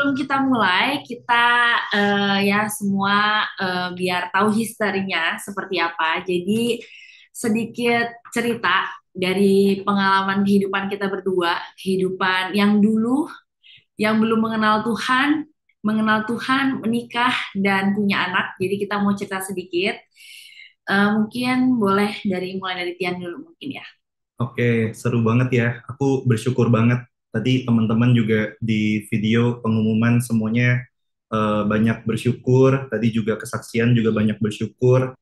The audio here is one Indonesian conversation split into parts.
sebelum kita mulai, kita ya semua biar tahu historinya seperti apa. Jadi sedikit cerita dari pengalaman kehidupan kita berdua, kehidupan yang dulu, yang belum mengenal Tuhan, menikah dan punya anak. Jadi kita mau cerita sedikit. Mungkin boleh mulai dari Tian dulu mungkin ya. Oke, seru banget ya. Aku bersyukur banget. Tadi teman-teman juga di video pengumuman semuanya banyak bersyukur. Tadi juga kesaksian juga banyak bersyukur.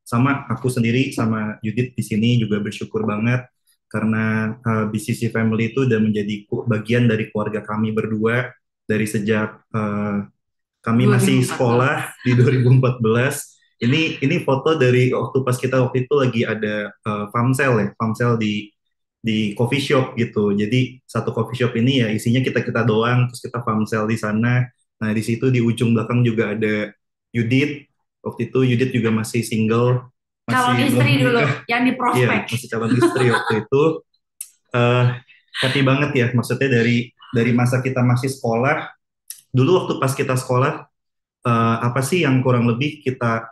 Sama aku sendiri sama Yudit di sini juga bersyukur banget karena BCC Family itu udah menjadi bagian dari keluarga kami berdua dari sejak kami masih 2014. sekolah di 2014. Ini foto dari waktu itu lagi ada Famsel ya, Famsel di coffee shop gitu. Jadi satu coffee shop ini ya isinya kita-kita doang, terus kita Famsel di sana. Nah, di situ di ujung belakang juga ada Yudit. Waktu itu Yudit juga masih single, Calon masih belum istri dulu menikah. yang di Iya, prospek. masih calon istri waktu itu. eh Happy banget ya, maksudnya dari masa kita masih sekolah, dulu waktu pas kita sekolah apa sih yang kurang lebih kita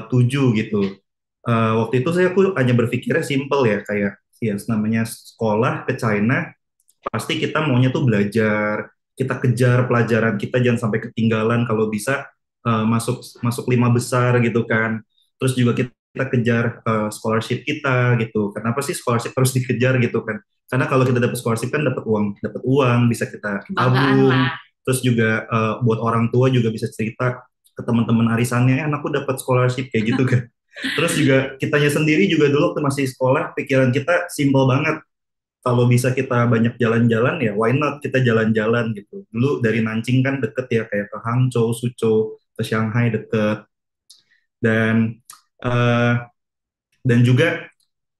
tuju gitu. Waktu itu aku hanya berpikirnya simple ya, kayak ya namanya sekolah ke China, pasti kita maunya tuh belajar, kita kejar pelajaran kita jangan sampai ketinggalan kalau bisa masuk masuk lima besar gitu kan. Terus juga kita kejar scholarship kita gitu. Kenapa sih scholarship harus dikejar gitu kan? Karena kalau kita dapat scholarship kan dapat uang, bisa kita Kebanggaan tabung. lah. Terus juga buat orang tua juga bisa cerita ke teman-teman arisannya, anakku dapat scholarship kayak gitu kan. Terus juga kitanya sendiri juga dulu waktu masih sekolah, pikiran kita simple banget, kalau bisa kita banyak jalan-jalan ya why not kita jalan-jalan gitu. Dulu dari Nanjing kan deket ya, kayak ke Hangzhou, Suzhou, ke Shanghai deket. Dan eh, dan juga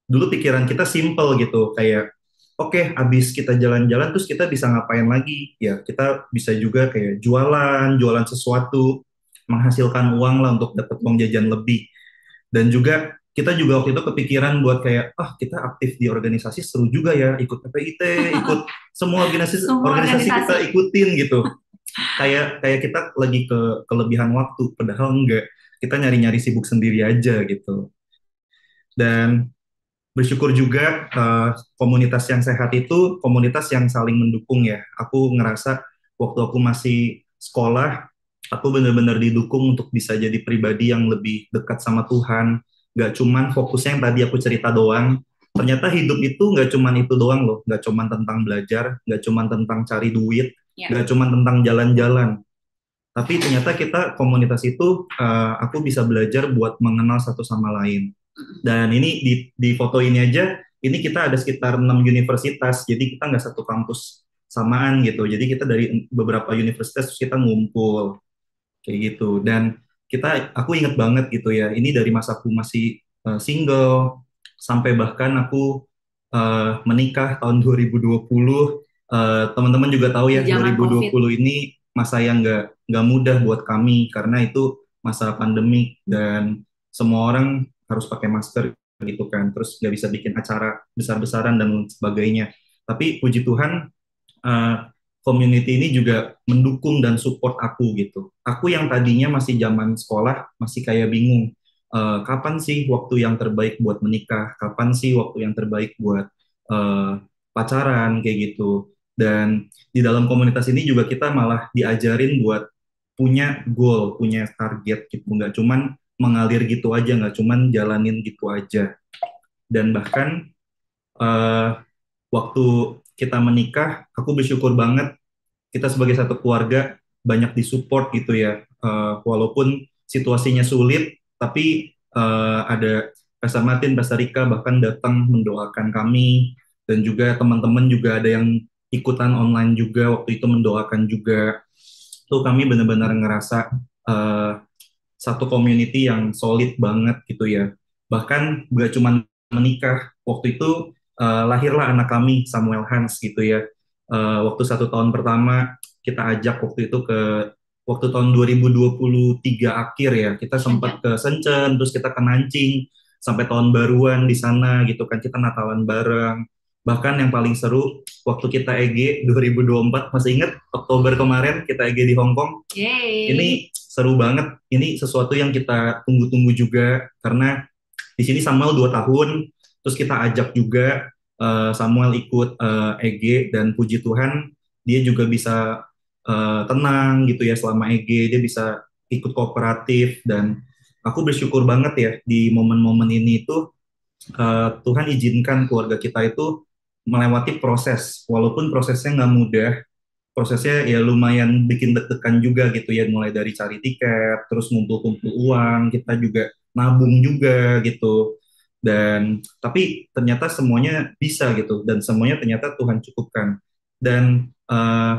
dulu pikiran kita simple gitu, kayak oke, abis kita jalan-jalan terus kita bisa ngapain lagi ya, kita bisa juga kayak jualan jualan sesuatu, menghasilkan uang lah untuk dapat uang jajan lebih. Dan juga kita juga waktu itu kepikiran buat kayak kita aktif di organisasi seru juga ya, ikut PPIT, ikut semua organisasi Semua organisasi kita organisasi. ikutin gitu. Kayak kayak kita lagi kelebihan waktu, padahal enggak. Kita nyari-nyari sibuk sendiri aja gitu. Dan bersyukur juga komunitas yang sehat itu komunitas yang saling mendukung ya. Aku ngerasa waktu aku masih sekolah, aku benar-benar didukung untuk bisa jadi pribadi yang lebih dekat sama Tuhan. Gak cuman fokusnya yang tadi aku cerita doang. Ternyata hidup itu gak cuman itu doang loh. Gak cuman tentang belajar, gak cuman tentang cari duit, Ya. gak cuman tentang jalan-jalan. Tapi ternyata kita komunitas itu aku bisa belajar buat mengenal satu sama lain. Dan ini di foto ini aja, ini kita ada sekitar 6 universitas, jadi kita nggak satu kampus samaan gitu. Jadi kita dari beberapa universitas terus kita ngumpul kayak gitu. Dan aku inget banget gitu ya, ini dari masa aku masih single sampai bahkan aku menikah tahun 2020. Teman-teman juga tahu Di ya, zaman COVID. 2020 ini masa yang nggak mudah buat kami karena itu masa pandemi dan semua orang harus pakai masker gitu kan, terus nggak bisa bikin acara besar-besaran dan sebagainya. Tapi puji Tuhan, uh, community ini juga mendukung dan support aku gitu. Aku yang tadinya masih zaman sekolah masih kayak bingung, kapan sih waktu yang terbaik buat menikah, kapan sih waktu yang terbaik buat pacaran kayak gitu. Dan di dalam komunitas ini juga kita malah diajarin buat punya goal, punya target gitu, nggak cuman mengalir gitu aja, nggak cuman jalanin gitu aja. Dan bahkan uh, waktu kita menikah, aku bersyukur banget kita sebagai satu keluarga banyak disupport gitu ya. Walaupun situasinya sulit, tapi ada Pastor Martin, Pastor Rika bahkan datang mendoakan kami, dan juga teman-teman juga ada yang ikutan online juga waktu itu mendoakan juga. Tuh kami benar-benar ngerasa uh, satu community yang solid banget gitu ya. Bahkan gak cuma menikah, waktu itu lahirlah anak kami Samuel Hans gitu ya. Waktu 1 tahun pertama kita ajak waktu tahun 2023 akhir ya, kita sempat Senja. ke Sencen, terus kita ke Nancing sampai tahun baruan di sana gitu kan, kita Natalan bareng. Bahkan yang paling seru waktu kita EG 2024, masih ingat Oktober kemarin kita EG di Hong Kong. Yeay. Ini seru banget. Ini sesuatu yang kita tunggu-tunggu juga karena di sini Samuel 2 tahun, terus kita ajak juga Samuel ikut EG dan puji Tuhan dia juga bisa tenang gitu ya selama EG, dia bisa ikut kooperatif dan aku bersyukur banget ya di momen-momen ini itu Tuhan izinkan keluarga kita itu melewati proses, walaupun prosesnya nggak mudah, prosesnya ya lumayan bikin deg-degan juga gitu ya, mulai dari cari tiket, terus ngumpul-kumpul uang, kita juga nabung juga gitu. Dan tapi ternyata semuanya bisa gitu dan semuanya ternyata Tuhan cukupkan. Dan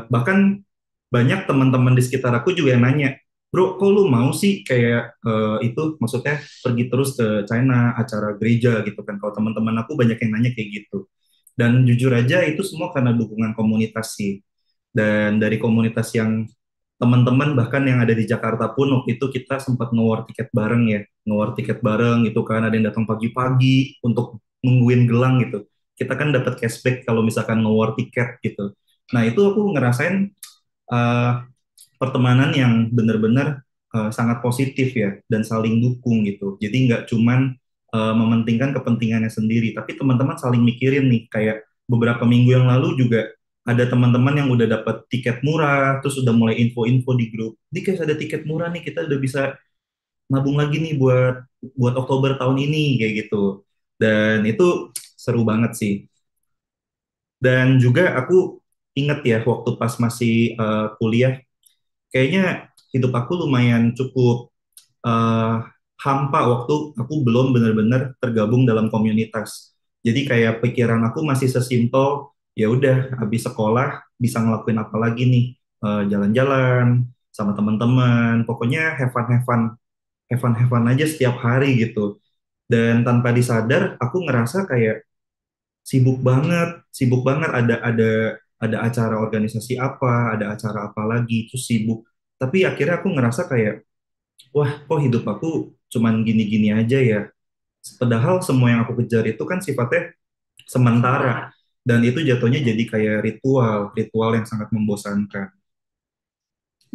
bahkan banyak teman-teman di sekitar aku juga yang nanya, bro, kok lu mau sih kayak itu, maksudnya pergi terus ke China, acara gereja gitu kan. Kalau teman-teman aku banyak yang nanya kayak gitu. Dan jujur aja itu semua karena dukungan komunitas sih. Dan dari komunitas yang teman-teman bahkan yang ada di Jakarta pun waktu itu kita sempat nge-war tiket bareng ya, nge-war tiket bareng gitu kan, ada yang datang pagi-pagi untuk nungguin gelang gitu. Kita kan dapat cashback kalau misalkan nge-war tiket gitu. Nah itu aku ngerasain eh, pertemanan yang benar-benar sangat positif ya dan saling dukung gitu. Jadi nggak cuman mementingkan kepentingannya sendiri, tapi teman-teman saling mikirin nih. Kayak beberapa minggu yang lalu juga ada teman-teman yang udah dapat tiket murah, terus udah mulai info-info di grup. Ini guys ada tiket murah nih, kita udah bisa nabung lagi nih buat buat Oktober tahun ini kayak gitu. Dan itu seru banget sih. Dan juga aku inget ya waktu pas masih kuliah, kayaknya hidup aku lumayan cukup eh, hampa waktu aku belum benar-benar tergabung dalam komunitas. Jadi kayak pikiran aku masih sesimpel, ya udah habis sekolah bisa ngelakuin apa lagi nih. Jalan-jalan sama teman-teman, pokoknya have fun aja setiap hari gitu. Dan tanpa disadar aku ngerasa kayak sibuk banget, ada acara organisasi apa, ada acara apa lagi, terus sibuk. Tapi akhirnya aku ngerasa kayak, wah, kok hidup aku cuman gini-gini aja ya. Padahal semua yang aku kejar itu kan sifatnya sementara. Dan itu jatuhnya jadi kayak ritual yang sangat membosankan.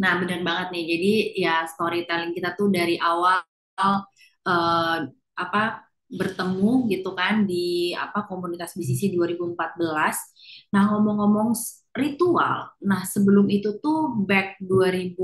Nah, benar banget nih. Jadi ya storytelling kita tuh dari awal eh, apa bertemu gitu kan di komunitas BCC 2014. Nah, ngomong-ngomong ritual. Nah, sebelum itu tuh back 2014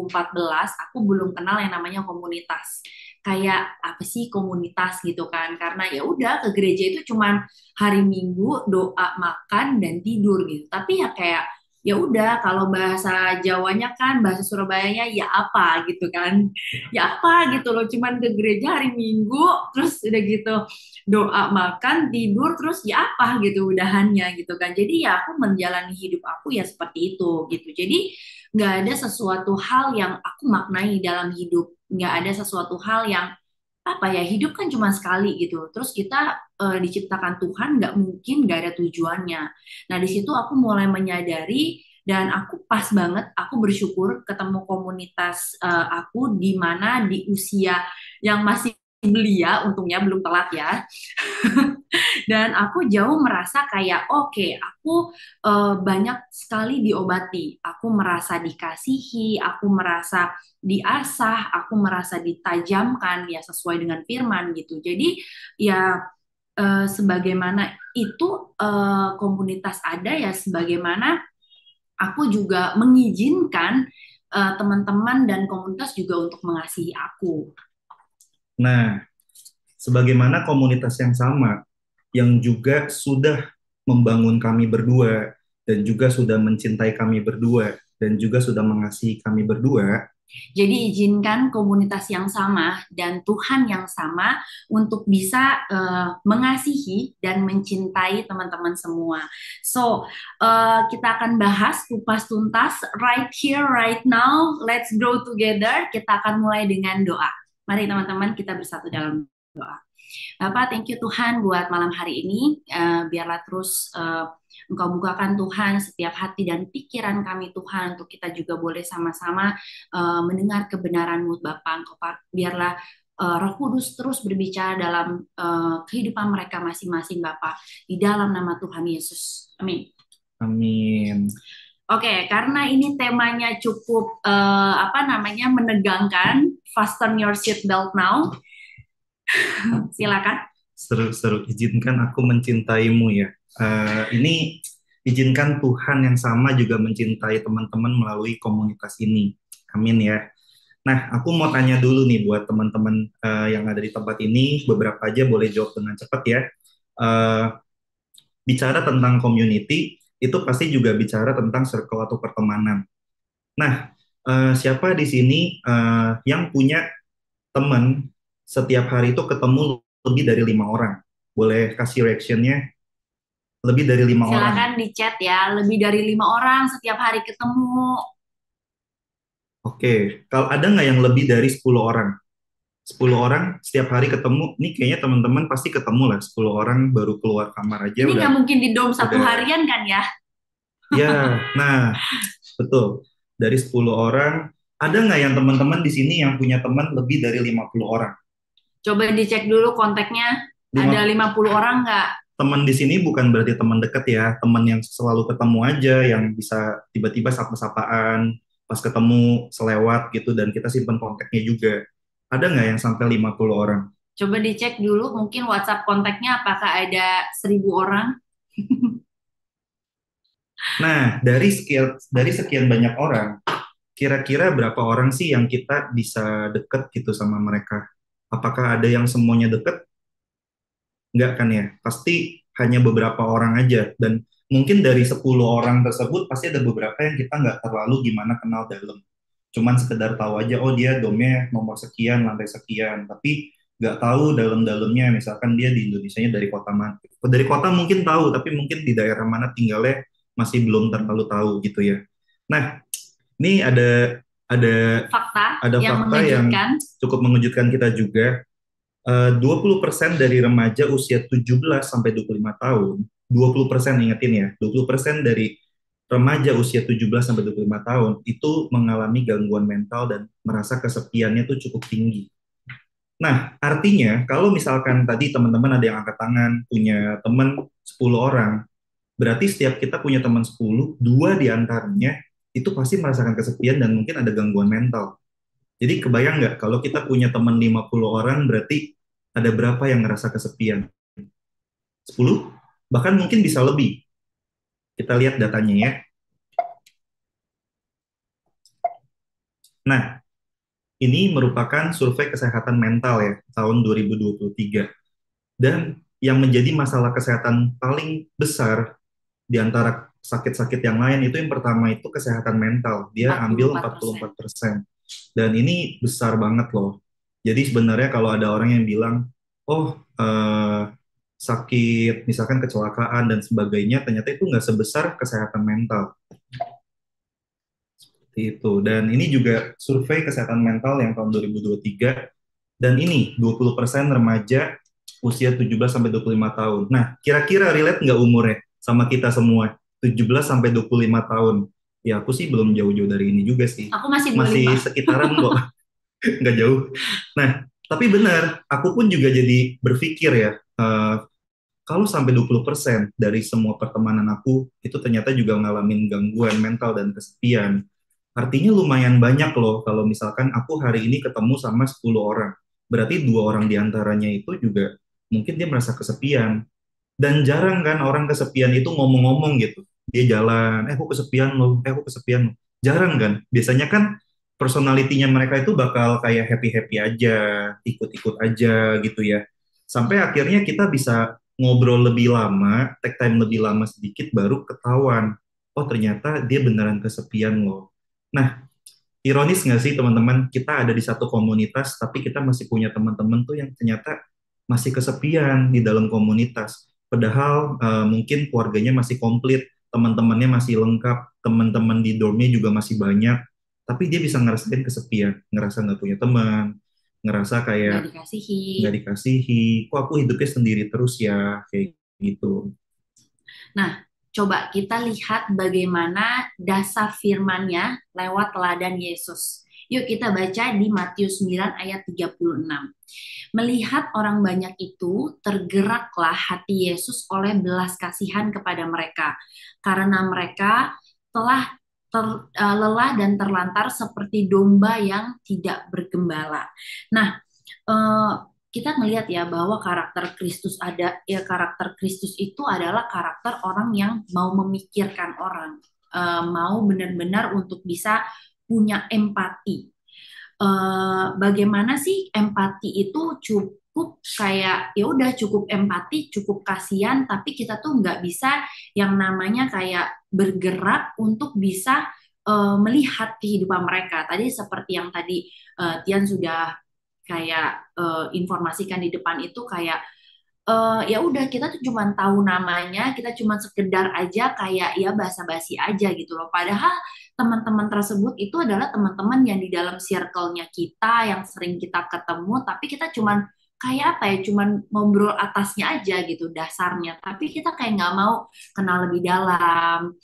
aku belum kenal yang namanya komunitas. Kayak apa sih komunitas gitu kan? Karena ya udah ke gereja itu cuman hari Minggu doa, makan dan tidur gitu. Tapi ya kayak ya udah kalau bahasa Jawanya kan bahasa Surabayanya ya apa gitu kan ya apa gitu loh cuman ke gereja hari Minggu terus udah gitu doa makan tidur terus ya apa gitu udahannya gitu kan jadi ya aku menjalani hidup aku ya seperti itu gitu jadi nggak ada sesuatu hal yang aku maknai dalam hidup nggak ada sesuatu hal yang apa ya hidup kan cuma sekali gitu terus kita diciptakan Tuhan nggak mungkin nggak ada tujuannya nah di situ aku mulai menyadari dan aku pas banget aku bersyukur ketemu komunitas aku di mana di usia yang masih belia untungnya belum telat ya dan aku jauh merasa kayak oke, aku banyak sekali diobati. Aku merasa dikasihi, aku merasa diasah, aku merasa ditajamkan ya sesuai dengan firman gitu. Jadi ya sebagaimana itu komunitas ada ya sebagaimana aku juga mengizinkan teman-teman dan komunitas juga untuk mengasihi aku. Nah, sebagaimana komunitas yang sama, yang juga sudah membangun kami berdua, dan juga sudah mencintai kami berdua, dan juga sudah mengasihi kami berdua. Jadi izinkan komunitas yang sama dan Tuhan yang sama untuk bisa mengasihi dan mencintai teman-teman semua. So, kita akan bahas kupas tuntas right here, right now. Let's grow together. Kita akan mulai dengan doa. Mari teman-teman kita bersatu dalam doa. Bapak, thank you Tuhan buat malam hari ini. Biarlah terus Engkau bukakan Tuhan setiap hati dan pikiran kami Tuhan untuk kita juga boleh sama-sama mendengar kebenaran-Mu Bapak. Engkau biarlah Roh Kudus terus berbicara dalam kehidupan mereka masing-masing, Bapak, di dalam nama Tuhan Yesus. Amin. Amin. Oke, karena ini temanya cukup apa namanya menegangkan, fasten your seat belt now. Silakan. Seru-seru. Izinkan aku mencintaimu ya. Ini izinkan Tuhan yang sama juga mencintai teman-teman melalui komunitas ini. Amin ya. Nah, aku mau tanya dulu nih buat teman-teman yang ada di tempat ini, beberapa aja boleh jawab dengan cepat ya. Eh, Bicara tentang community, itu pasti juga bicara tentang circle atau pertemanan. Nah, siapa di sini yang punya teman setiap hari itu ketemu lebih dari 5 orang? Boleh kasih reactionnya lebih dari 5 orang. Silakan di chat ya, lebih dari 5 orang setiap hari ketemu. Oke, kalau ada nggak yang lebih dari 10 orang? 10 orang setiap hari ketemu, ini kayaknya teman-teman pasti ketemu lah, 10 orang baru keluar kamar aja Ini udah, nggak mungkin di dom satu udah, harian kan ya? ya, nah, betul. Dari 10 orang, ada nggak yang teman-teman di sini yang punya teman lebih dari 50 orang? Coba dicek dulu kontaknya, ada Lima, 50 orang nggak? teman di sini bukan berarti teman dekat ya, teman yang selalu ketemu aja, yang bisa tiba-tiba sapa-sapaan, pas ketemu selewat gitu, dan kita simpan kontaknya juga. Ada nggak yang sampai 50 orang? Coba dicek dulu mungkin WhatsApp kontaknya apakah ada 1.000 orang. Nah, dari sekian banyak orang, kira-kira berapa orang sih yang kita bisa deket gitu sama mereka? Apakah ada yang semuanya deket? Enggak kan ya? Pasti hanya beberapa orang aja. Dan mungkin dari 10 orang tersebut pasti ada beberapa yang kita nggak terlalu gimana kenal dalam. Cuman sekedar tahu aja, oh dia domnya nomor sekian, lantai sekian. Tapi nggak tahu dalam-dalamnya, misalkan dia di Indonesianya dari kota mana. Dari kota mungkin tahu, tapi mungkin di daerah mana tinggalnya masih belum terlalu tahu gitu ya. Nah, ini ada Fakta ada yang fakta yang mengejutkan. cukup mengejutkan kita juga. 20% dari remaja usia 17 sampai 25 tahun, 20% ingetin ya, 20% dari remaja usia 17 sampai 25 tahun itu mengalami gangguan mental dan merasa kesepiannya tuh cukup tinggi. Nah, artinya kalau misalkan tadi teman-teman ada yang angkat tangan, punya teman 10 orang, berarti setiap kita punya teman 10, dua di antaranya itu pasti merasakan kesepian dan mungkin ada gangguan mental. Jadi kebayang nggak kalau kita punya teman 50 orang berarti ada berapa yang ngerasa kesepian? 10? Bahkan mungkin bisa lebih. Kita lihat datanya ya. Nah, ini merupakan survei kesehatan mental ya tahun 2023. Dan yang menjadi masalah kesehatan paling besar di antara sakit-sakit yang lain itu yang pertama itu kesehatan mental. Dia ambil 44%. 44%. Dan ini besar banget loh. Jadi sebenarnya kalau ada orang yang bilang, oh sakit, misalkan kecelakaan dan sebagainya, ternyata itu nggak sebesar kesehatan mental. Seperti itu. Dan ini juga survei kesehatan mental yang tahun 2023. Dan ini 20% remaja usia 17 sampai 25 tahun. Nah, kira-kira relate nggak umurnya sama kita semua? 17 sampai 25 tahun. Ya, aku sih belum jauh-jauh dari ini juga sih. Aku masih Masih 25. sekitaran kok, nggak jauh. Nah, tapi benar, aku pun juga jadi berpikir ya, kalau sampai 20% dari semua pertemanan aku itu ternyata juga ngalamin gangguan mental dan kesepian. Artinya lumayan banyak loh kalau misalkan aku hari ini ketemu sama 10 orang. Berarti dua orang diantaranya itu juga mungkin dia merasa kesepian. Dan jarang kan orang kesepian itu ngomong-ngomong gitu. Dia jalan, aku kesepian loh, aku kesepian loh. Jarang kan? Biasanya kan personalitinya mereka itu bakal kayak happy-happy aja, ikut-ikut aja gitu ya. Sampai akhirnya kita bisa ngobrol lebih lama, take time lebih lama sedikit baru ketahuan. Oh ternyata dia beneran kesepian loh. Nah, ironis nggak sih teman-teman, kita ada di satu komunitas, tapi kita masih punya teman-teman tuh yang ternyata masih kesepian di dalam komunitas. Padahal mungkin keluarganya masih komplit, teman-temannya masih lengkap, teman-teman di dormnya juga masih banyak, tapi dia bisa ngerasain kesepian, ngerasa nggak punya teman, ngerasa Nggak kayak dikasihi. nggak dikasihi, kok aku hidupnya sendiri terus ya, kayak gitu. Nah, coba kita lihat bagaimana dasar firman-Nya lewat teladan Yesus. Yuk kita baca di Matius 9 ayat 36. Melihat orang banyak itu, tergeraklah hati Yesus oleh belas kasihan kepada mereka, karena mereka telah lelah dan terlantar seperti domba yang tidak bergembala. Nah, eh, kita melihat ya bahwa karakter Kristus ada ya, karakter Kristus itu adalah karakter orang yang mau memikirkan orang, mau benar-benar untuk bisa punya empati. Bagaimana sih empati itu cukup kayak ya udah cukup empati, cukup kasihan, tapi kita tuh nggak bisa yang namanya kayak bergerak untuk bisa melihat kehidupan mereka. Tadi seperti yang tadi Tian sudah kayak informasikan di depan itu kayak ya udah kita tuh cuma tahu namanya, kita cuma sekedar aja kayak ya basa-basi aja gitu loh. Padahal teman-teman tersebut itu adalah teman-teman yang di dalam circle-nya kita, yang sering kita ketemu, tapi kita cuma kayak apa ya, cuman ngobrol atasnya aja gitu dasarnya. Tapi kita kayak nggak mau kenal lebih dalam,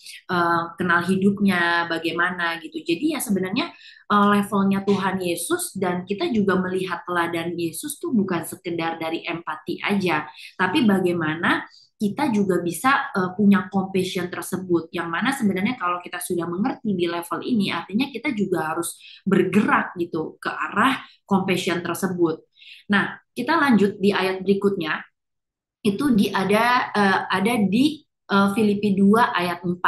kenal hidupnya bagaimana gitu. Jadi ya sebenarnya levelnya Tuhan Yesus dan kita juga melihat teladan Yesus tuh bukan sekedar dari empati aja, tapi bagaimana kita juga bisa punya compassion tersebut, yang mana sebenarnya kalau kita sudah mengerti di level ini, artinya kita juga harus bergerak gitu ke arah compassion tersebut. Nah, kita lanjut di ayat berikutnya, itu ada di Filipi 2 ayat 4.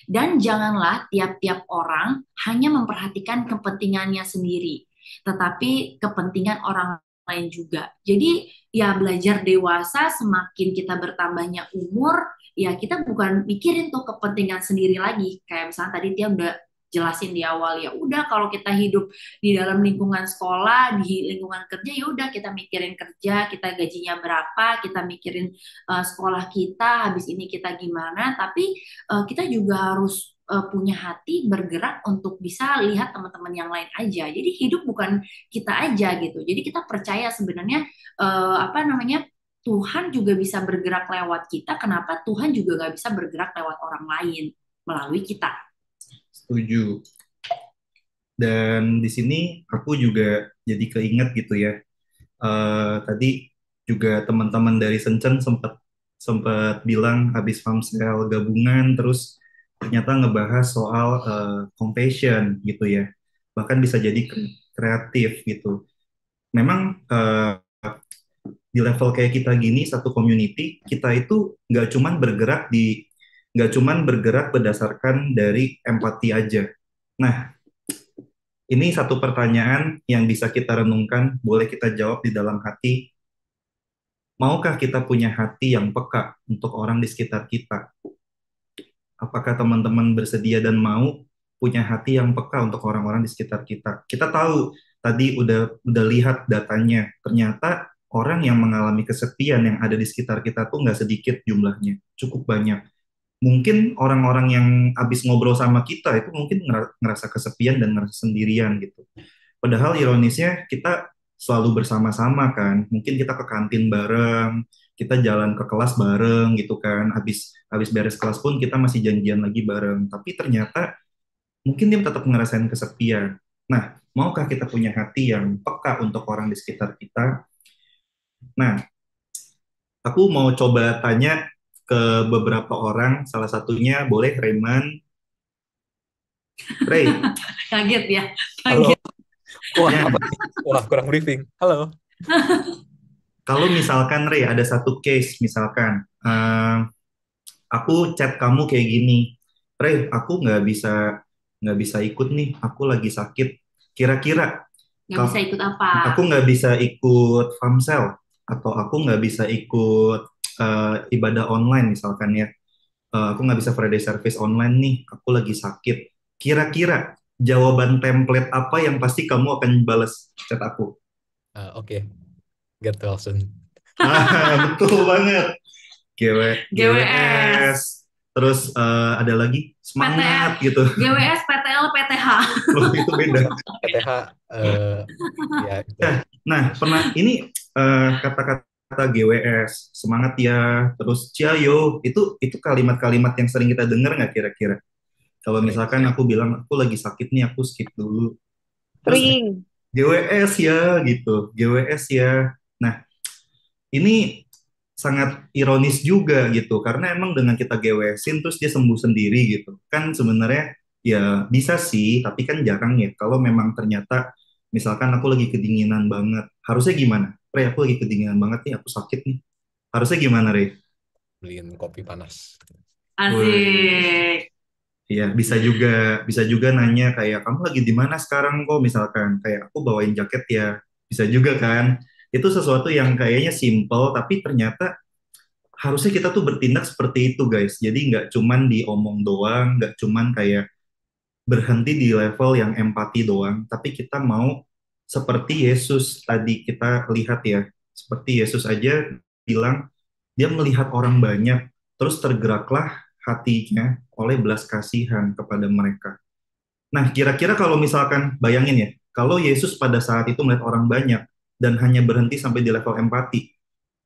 Dan janganlah tiap-tiap orang hanya memperhatikan kepentingannya sendiri, tetapi kepentingan orang lain juga. Jadi ya belajar dewasa semakin kita bertambahnya umur, ya kita bukan mikirin tuh kepentingan sendiri lagi. Kayak misalnya tadi dia udah jelasin di awal, ya udah kalau kita hidup di dalam lingkungan sekolah, di lingkungan kerja, ya udah kita mikirin kerja, kita gajinya berapa, kita mikirin sekolah kita, habis ini kita gimana, tapi kita juga harus punya hati bergerak untuk bisa lihat teman-teman yang lain aja. Jadi hidup bukan kita aja gitu. Jadi kita percaya sebenarnya apa namanya, Tuhan juga bisa bergerak lewat kita. Kenapa Tuhan juga gak bisa bergerak lewat orang lain melalui kita? Setuju. Dan di sini aku juga jadi keinget gitu ya. Tadi juga teman-teman dari Sencen sempat sempat bilang habis Famsel gabungan, terus ternyata ngebahas soal compassion gitu ya. Bahkan bisa jadi kreatif gitu. Memang di level kayak kita gini, satu community, kita itu nggak cuman bergerak berdasarkan dari empati aja. Nah, ini satu pertanyaan yang bisa kita renungkan, boleh kita jawab di dalam hati. Maukah kita punya hati yang peka untuk orang di sekitar kita? Apakah teman-teman bersedia dan mau punya hati yang peka untuk orang-orang di sekitar kita? Kita tahu tadi udah lihat datanya, ternyata orang yang mengalami kesepian yang ada di sekitar kita tuh nggak sedikit jumlahnya, cukup banyak. Mungkin orang-orang yang habis ngobrol sama kita itu mungkin ngerasa kesepian dan ngerasa sendirian gitu. Padahal ironisnya kita selalu bersama-sama kan. Mungkin kita ke kantin bareng, kita jalan ke kelas bareng gitu kan. Habis habis beres kelas pun kita masih janjian lagi bareng. Tapi ternyata mungkin dia tetap ngerasain kesepian. Nah, maukah kita punya hati yang peka untuk orang di sekitar kita? Nah, aku mau coba tanya ke beberapa orang, salah satunya boleh Raymond. Ray, Kaget ya, Halo. kaget. Wah, ya, apa nih? Wah, kurang briefing. Halo. kalau misalkan Ray ada satu case, misalkan aku chat kamu kayak gini, Ray, aku nggak bisa ikut nih, aku lagi sakit. Kira-kira Nggak bisa ikut apa? aku nggak bisa ikut Famsel atau aku nggak bisa ikut ibadah online misalkan ya. Aku nggak bisa Friday service online nih, aku lagi sakit. Kira-kira jawaban template apa yang pasti kamu akan balas chat aku? Oke. Get well soon. Betul banget. GWS, GWS. Terus ada lagi semangat gitu. GWS, PTL, PTH. Loh, itu beda. PTH, ya itu. Nah, pernah ini kata-kata GWS, semangat ya, terus ciao, itu kalimat-kalimat yang sering kita dengar nggak kira-kira? Kalau misalkan aku bilang aku lagi sakit nih, aku skip dulu. Terus Sering. GWS ya gitu, GWS ya. Nah, ini sangat ironis juga gitu karena emang dengan kita GWS-in terus dia sembuh sendiri gitu kan sebenarnya ya bisa sih tapi kan jarang ya kalau memang ternyata misalkan aku lagi kedinginan banget harusnya gimana? Re, aku lagi kedinginan banget nih, aku sakit nih, harusnya gimana, Re? Beliin kopi panas. Wih, Asik. iya bisa juga nanya kayak kamu lagi di mana sekarang kok misalkan kayak aku bawain jaket ya, bisa juga kan? Itu sesuatu yang kayaknya simple tapi ternyata harusnya kita tuh bertindak seperti itu guys. Jadi nggak cuman diomong doang, nggak cuman kayak berhenti di level yang empati doang, tapi kita mau seperti Yesus tadi kita lihat ya. Seperti Yesus aja bilang dia melihat orang banyak, terus tergeraklah hatinya oleh belas kasihan kepada mereka. Nah, kira-kira kalau misalkan bayangin ya, kalau Yesus pada saat itu melihat orang banyak dan hanya berhenti sampai di level empati,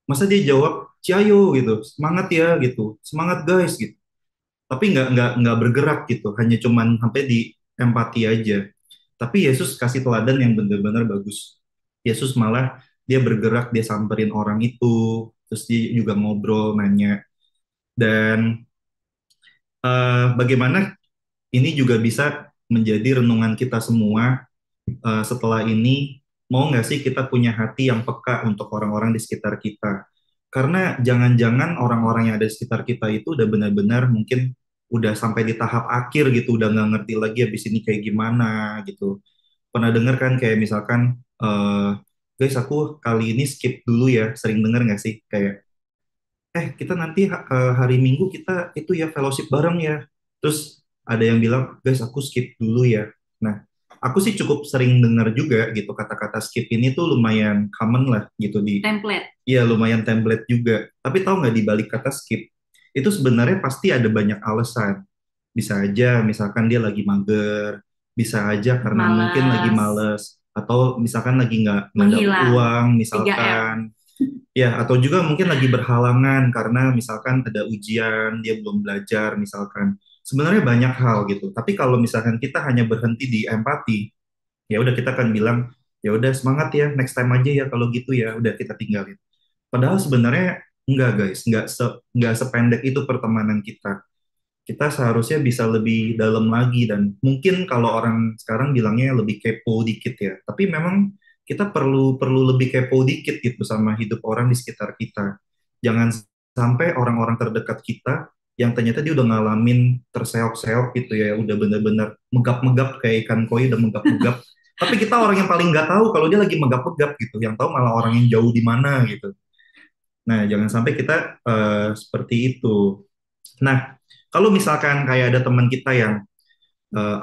masa dia jawab ciayo gitu, semangat ya gitu, semangat guys gitu, tapi nggak bergerak gitu, hanya cuman sampai di empati aja. Tapi Yesus kasih teladan yang benar-benar bagus. Yesus malah dia bergerak, dia samperin orang itu, terus dia juga ngobrol nanya. Dan bagaimana ini juga bisa menjadi renungan kita semua setelah ini, mau nggak sih kita punya hati yang peka untuk orang-orang di sekitar kita? Karena jangan-jangan orang-orang yang ada di sekitar kita itu udah benar-benar mungkin udah sampai di tahap akhir gitu, udah nggak ngerti lagi habis ini kayak gimana gitu. Pernah denger kan kayak misalkan, guys aku kali ini skip dulu ya, sering denger nggak sih? Kayak, kita nanti hari Minggu kita itu ya fellowship bareng ya. Terus ada yang bilang, guys aku skip dulu ya. Nah, aku sih cukup sering dengar juga gitu kata-kata skip ini tuh lumayan common lah gitu di, Template. iya lumayan template juga. Tapi tahu nggak di balik kata skip itu sebenarnya pasti ada banyak alasan. Bisa aja misalkan dia lagi mager, bisa aja karena mungkin lagi Malas. males, atau misalkan lagi nggak dapat Menghilang. uang 3M. misalkan. Ya, atau juga mungkin lagi berhalangan karena misalkan ada ujian, dia belum belajar misalkan. Sebenarnya banyak hal gitu. Tapi kalau misalkan kita hanya berhenti di empati, ya udah kita akan bilang, ya udah semangat ya, next time aja ya kalau gitu ya, udah kita tinggalin. Padahal sebenarnya enggak guys, enggak sependek itu pertemanan kita. Kita seharusnya bisa lebih dalam lagi dan mungkin kalau orang sekarang bilangnya lebih kepo dikit ya. Tapi memang kita perlu perlu lebih kepo dikit gitu sama hidup orang di sekitar kita. Jangan sampai orang-orang terdekat kita yang ternyata dia udah ngalamin terseok-seok gitu ya, udah bener-bener megap-megap kayak ikan koi udah megap-megap. Tapi kita orang yang paling nggak tahu kalau dia lagi megap-megap gitu, yang tahu malah orang yang jauh di mana gitu. Nah, jangan sampai kita seperti itu. Nah, kalau misalkan kayak ada teman kita yang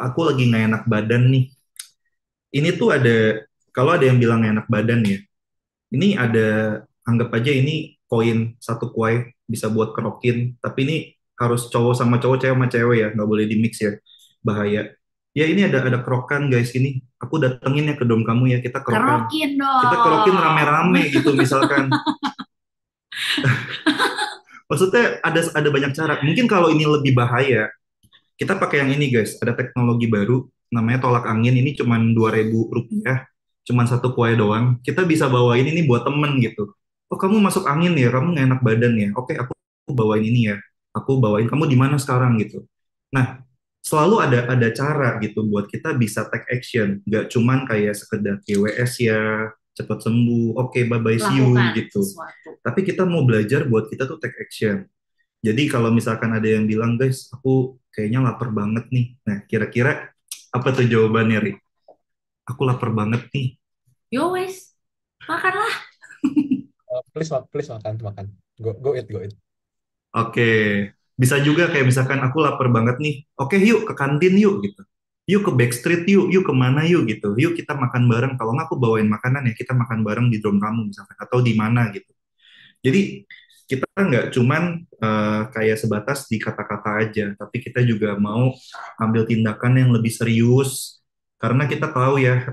aku lagi nggak enak badan nih, ini tuh ada kalau ada yang bilang nggak enak badan ya, ini ada anggap aja ini koin satu kuai bisa buat kerokin, tapi ini harus cowok sama cowok, cewek sama cewek ya, nggak boleh di mix ya, bahaya. Ya ini ada kerokan guys, ini aku datengin ya ke dom kamu ya, kita kerokan, Kerokin kita kerokin dong. rame-rame gitu misalkan. Maksudnya ada banyak cara. Mungkin kalau ini lebih bahaya, kita pakai yang ini guys, ada teknologi baru namanya tolak angin, ini cuman 2.000 rupiah, cuman satu kuai doang, kita bisa bawain ini buat temen gitu. Oh kamu masuk angin ya, kamu nggak enak badan ya, oke aku bawain ini ya, aku bawain kamu di mana sekarang gitu. Nah, selalu ada cara gitu buat kita bisa take action, nggak cuman kayak sekedar GWS ya, cepat sembuh, oke bye bye see you Lakukan gitu. sesuatu. Tapi kita mau belajar buat kita tuh take action. Jadi kalau misalkan ada yang bilang, guys, aku kayaknya lapar banget nih. Nah, kira-kira apa tuh jawabannya, Ri? Aku lapar banget nih. Yo wes, makanlah. Please makan, makan. Go eat, go eat. Oke, bisa juga kayak misalkan aku lapar banget nih. Oke, yuk ke kantin yuk gitu. Yuk ke Backstreet yuk, yuk kemana yuk gitu. Yuk kita makan bareng. Kalau nggak aku bawain makanan ya kita makan bareng di dorm kamu misalkan atau di mana gitu. Jadi kita nggak cuman kayak sebatas di kata-kata aja, tapi kita juga mau ambil tindakan yang lebih serius karena kita tahu ya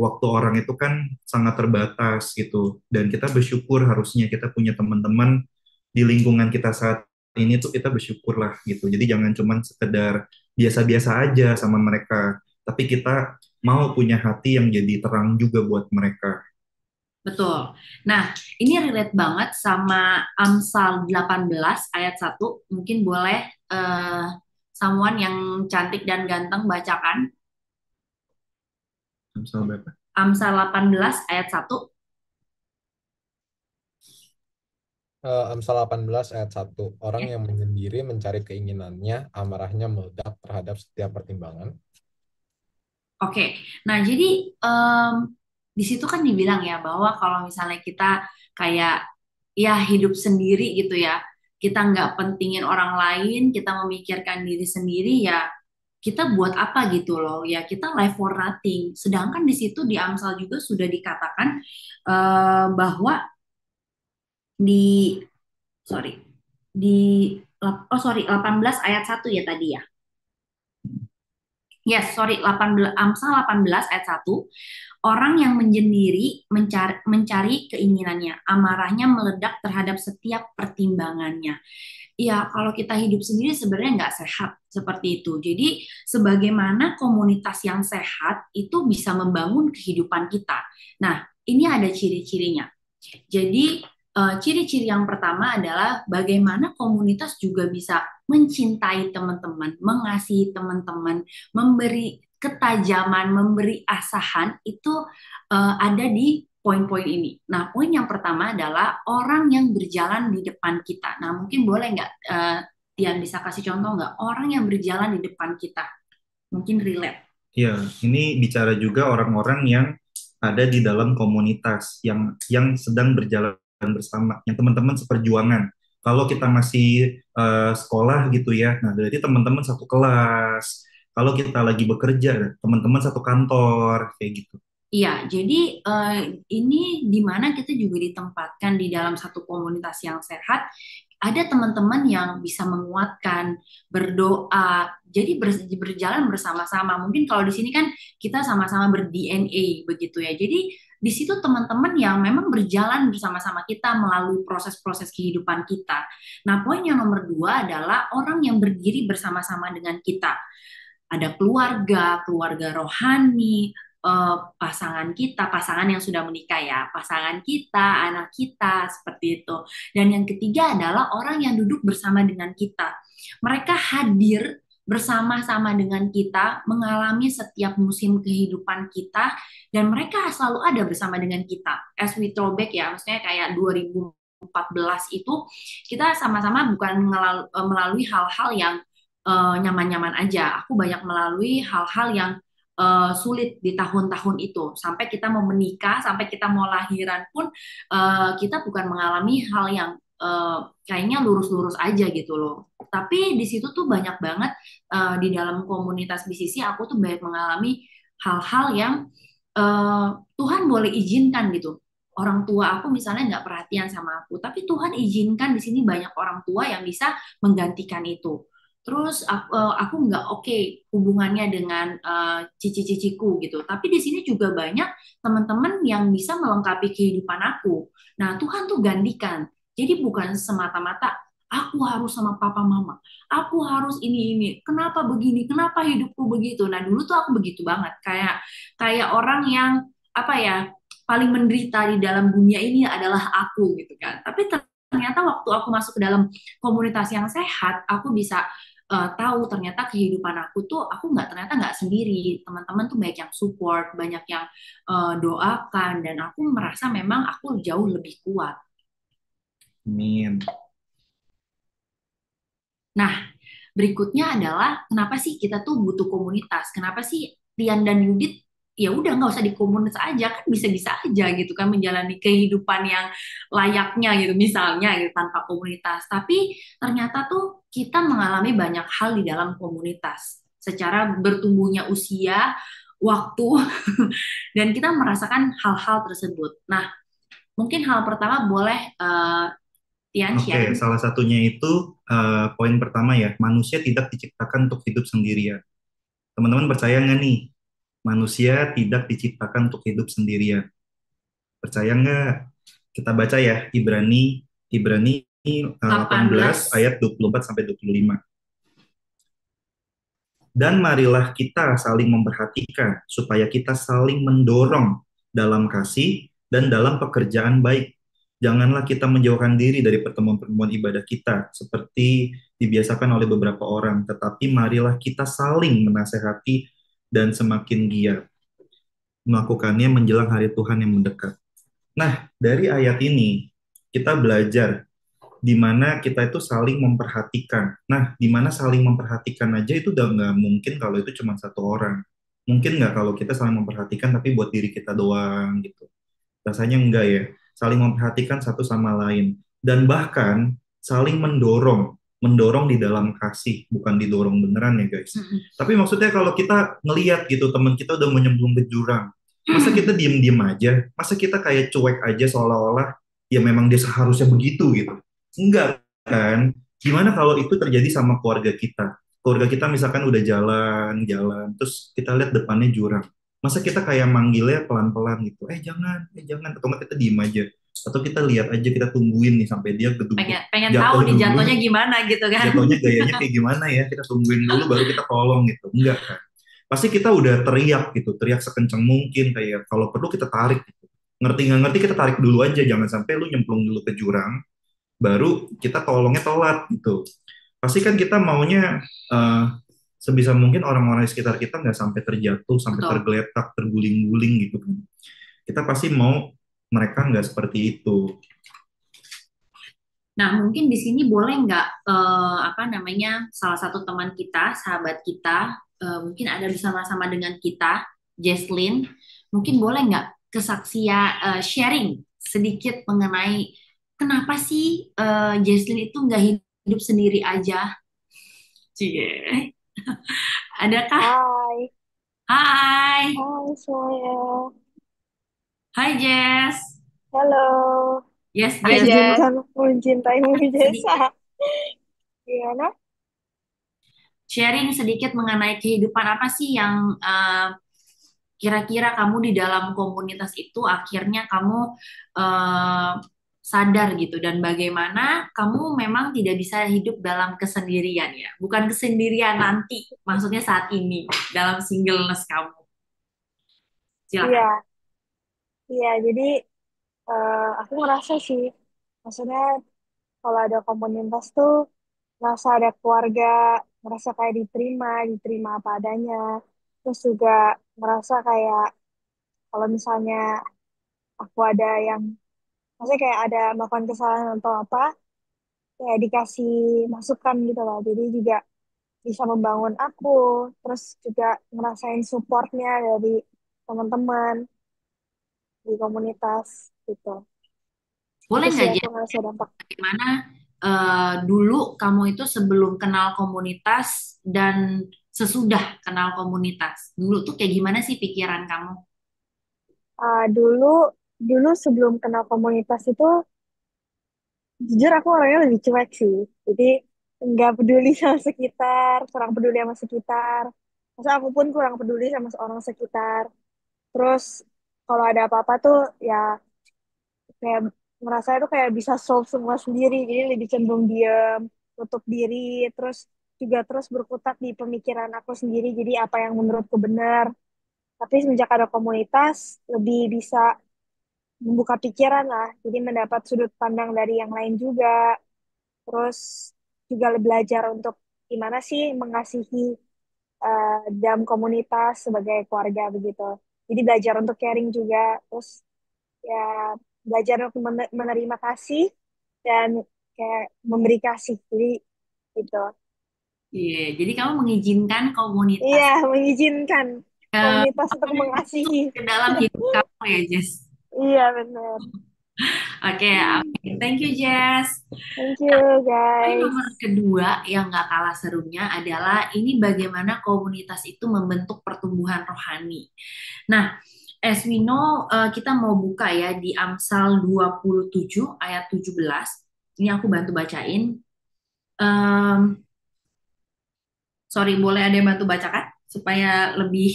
waktu orang itu kan sangat terbatas gitu dan kita bersyukur harusnya kita punya teman-teman di lingkungan kita saat ini tuh kita bersyukur lah gitu. Jadi jangan cuman sekedar biasa-biasa aja sama mereka, tapi kita mau punya hati yang jadi terang juga buat mereka. Betul. Nah, ini relate banget sama Amsal 18 ayat 1. Mungkin boleh someone yang cantik dan ganteng bacakan. Misal berapa? Amsal 18 ayat 1. Amsal 18 ayat 1. Orang yang menyendiri mencari keinginannya, amarahnya meledak terhadap setiap pertimbangan. Oke, nah jadi di situ kan dibilang ya bahwa kalau misalnya kita kayak ya hidup sendiri gitu ya, kita nggak pentingin orang lain, kita memikirkan diri sendiri ya, kita buat apa gitu loh? Ya kita live for nothing. Sedangkan di situ di Amsal juga sudah dikatakan bahwa di sorry di oh sorry 18 ayat 1 ya tadi ya. Yes, sorry, 18, Amsal 18 ayat 1. Orang yang menyendiri mencari keinginannya, amarahnya meledak terhadap setiap pertimbangannya. Ya, kalau kita hidup sendiri sebenarnya nggak sehat seperti itu. Jadi, sebagaimana komunitas yang sehat itu bisa membangun kehidupan kita. Nah, ini ada ciri-cirinya. Jadi, ciri-ciri yang pertama adalah bagaimana komunitas juga bisa mencintai teman-teman, mengasihi teman-teman, memberi ketajaman, memberi asahan itu ada di poin-poin ini. Nah, poin yang pertama adalah orang yang berjalan di depan kita. Nah, mungkin boleh nggak Tian bisa kasih contoh nggak orang yang berjalan di depan kita? Mungkin relate. Ya, ini bicara juga orang-orang yang ada di dalam komunitas yang sedang berjalan bersama, yang teman-teman seperjuangan. Kalau kita masih sekolah gitu ya, nah berarti teman-teman satu kelas. Kalau kita lagi bekerja, teman-teman satu kantor, kayak gitu. Iya, jadi ini di mana kita juga ditempatkan di dalam satu komunitas yang sehat, ada teman-teman yang bisa menguatkan, berdoa, jadi berjalan bersama-sama. Mungkin kalau di sini kan kita sama-sama ber-DNA begitu ya. Jadi di situ teman-teman yang memang berjalan bersama-sama kita melalui proses-proses kehidupan kita. Nah, poin yang nomor dua adalah orang yang berdiri bersama-sama dengan kita. Ada keluarga, keluarga rohani, pasangan kita, pasangan yang sudah menikah ya, pasangan kita, anak kita, seperti itu. Dan yang ketiga adalah orang yang duduk bersama dengan kita. Mereka hadir bersama-sama dengan kita, mengalami setiap musim kehidupan kita, dan mereka selalu ada bersama dengan kita. As we throwback ya, maksudnya kayak 2014 itu, kita sama-sama bukan melalui hal-hal yang nyaman-nyaman aja. Aku banyak melalui hal-hal yang sulit di tahun-tahun itu. Sampai kita mau menikah, sampai kita mau lahiran pun kita bukan mengalami hal yang kayaknya lurus-lurus aja gitu loh. Tapi di situ tuh banyak banget di dalam komunitas BCC aku tuh banyak mengalami hal-hal yang Tuhan boleh izinkan gitu. Orang tua aku misalnya nggak perhatian sama aku, tapi Tuhan izinkan di sini banyak orang tua yang bisa menggantikan itu. Terus aku nggak oke hubungannya dengan cici-ciciku gitu. Tapi di sini juga banyak teman-teman yang bisa melengkapi kehidupan aku. Nah, Tuhan tuh gantikan. Jadi bukan semata-mata aku harus sama papa mama. Aku harus ini. Kenapa begini? Kenapa hidupku begitu? Nah, dulu tuh aku begitu banget. Kayak kayak orang yang apa ya, paling menderita di dalam dunia ini adalah aku gitu kan. Tapi ternyata waktu aku masuk ke dalam komunitas yang sehat, aku bisa tahu ternyata kehidupan aku tuh aku ternyata nggak sendiri, teman-teman tuh banyak yang support, banyak yang doakan, dan aku merasa memang aku jauh lebih kuat. Amin. Nah, berikutnya adalah kenapa sih kita tuh butuh komunitas? Kenapa sih Tian dan Yudit ya udah nggak usah di komunitas aja, kan bisa-bisa aja gitu kan menjalani kehidupan yang layaknya gitu misalnya gitu tanpa komunitas. Tapi ternyata tuh kita mengalami banyak hal di dalam komunitas secara bertumbuhnya usia, waktu dan kita merasakan hal-hal tersebut. Nah, mungkin hal pertama boleh Tian Oke, sharing. salah satunya itu poin pertama ya, manusia tidak diciptakan untuk hidup sendirian. Teman-teman percaya nggak nih? Manusia tidak diciptakan untuk hidup sendirian. Percaya nggak? Kita baca ya, Ibrani 18 18. ayat 24 sampai 25. Dan marilah kita saling memperhatikan supaya kita saling mendorong dalam kasih dan dalam pekerjaan baik. Janganlah kita menjauhkan diri dari pertemuan-pertemuan ibadah kita seperti dibiasakan oleh beberapa orang, tetapi marilah kita saling menasehati dan semakin giat melakukannya menjelang hari Tuhan yang mendekat. Nah, dari ayat ini kita belajar di mana kita itu saling memperhatikan. Nah, di mana saling memperhatikan aja itu udah nggak mungkin kalau itu cuma satu orang. Mungkin nggak kalau kita saling memperhatikan tapi buat diri kita doang gitu. Rasanya enggak ya. Saling memperhatikan satu sama lain. Dan bahkan saling mendorong. Mendorong di dalam kasih, bukan didorong beneran ya guys. Tapi maksudnya kalau kita ngeliat gitu, teman kita udah menyemplung ke jurang. Masa kita diem-diem aja? Masa kita kayak cuek aja seolah-olah ya memang dia seharusnya begitu gitu. Enggak kan? Gimana kalau itu terjadi sama keluarga kita? Keluarga kita misalkan udah jalan-jalan, terus kita lihat depannya jurang. Masa kita kayak manggilnya pelan-pelan gitu, eh jangan, atau nggak kita diem aja. Atau kita lihat aja, kita tungguin nih sampai dia gedubuk Pengen tahu jatuh nih dulu, jatuhnya gimana gitu kan. jatuhnya gayanya kayak gimana ya, kita tungguin dulu baru kita tolong gitu. Enggak kan? Pasti kita udah teriak gitu, teriak sekencang mungkin, kayak kalau perlu kita tarik gitu. Ngerti nggak ngerti kita tarik dulu aja, jangan sampai lu nyemplung dulu ke jurang, baru kita tolongnya telat gitu. Pasti kan kita maunya eh, sebisa mungkin orang-orang di sekitar kita nggak sampai terjatuh, sampai Betul. tergeletak, terguling-guling gitu kan. Kita pasti mau mereka nggak seperti itu. Nah, mungkin di sini boleh nggak apa namanya salah satu teman kita, sahabat kita, mungkin ada bersama-sama dengan kita, Jesslyn, mungkin boleh nggak kesaksian sharing sedikit mengenai kenapa sih Jesslyn itu nggak hidup sendiri aja? Cie, adakah? Hai, Hai, hai semuanya. hai Jess, Halo, yes Hai Jess, Jess. izinkan mencintaimu sedikit Jesa. Gimana? sharing sedikit mengenai kehidupan apa sih yang kira-kira kamu di dalam komunitas itu akhirnya kamu eh, sadar gitu dan bagaimana kamu memang tidak bisa hidup dalam kesendirian ya, bukan kesendirian nanti, maksudnya saat ini dalam singleness kamu. Iya, Silakan. iya. Jadi aku ngerasa sih, maksudnya kalau ada komunitas tuh, ngerasa ada keluarga, ngerasa kayak diterima, diterima apa adanya. Terus juga ngerasa kayak kalau misalnya aku ada yang, maksudnya kayak ada melakukan kesalahan atau apa, kayak dikasih masukan gitu loh. Jadi juga bisa membangun aku, terus juga ngerasain supportnya dari teman-teman di komunitas gitu. Boleh Itu sih nggak aku Jen, ngerasa dampak. bagaimana dulu kamu itu sebelum kenal komunitas dan sesudah kenal komunitas dulu tuh kayak gimana sih pikiran kamu? Dulu dulu sebelum kenal komunitas itu, jujur aku orangnya lebih cuek sih. Jadi nggak peduli sama sekitar, kurang peduli sama sekitar. Masa aku pun kurang peduli sama orang sekitar. Terus kalau ada apa-apa tuh ya kayak merasa itu kayak bisa solve semua sendiri, jadi lebih cenderung diam, tutup diri, terus juga terus berkutat di pemikiran aku sendiri, jadi apa yang menurutku benar. Tapi semenjak ada komunitas lebih bisa membuka pikiran lah, jadi mendapat sudut pandang dari yang lain juga, terus juga belajar untuk gimana sih mengasihi dalam komunitas sebagai keluarga begitu. Jadi belajar untuk caring juga, terus ya belajar untuk menerima kasih dan kayak memberi kasih, jadi gitu. Iya, jadi kamu mengizinkan Iya, komunitas mengizinkan eh, komunitas apa untuk namanya, masuk mengasihi. ke dalam hidup kamu ya, Jess. Iya benar. Oke, oke. Thank you, Jess. Thank Nah, you poin nomor guys. kedua yang nggak kalah serunya adalah ini bagaimana komunitas itu membentuk pertumbuhan rohani. Nah, as we know, kita mau buka ya di Amsal 27 ayat 17. Ini aku bantu bacain. Em, sorry, boleh ada yang bantu bacakan supaya lebih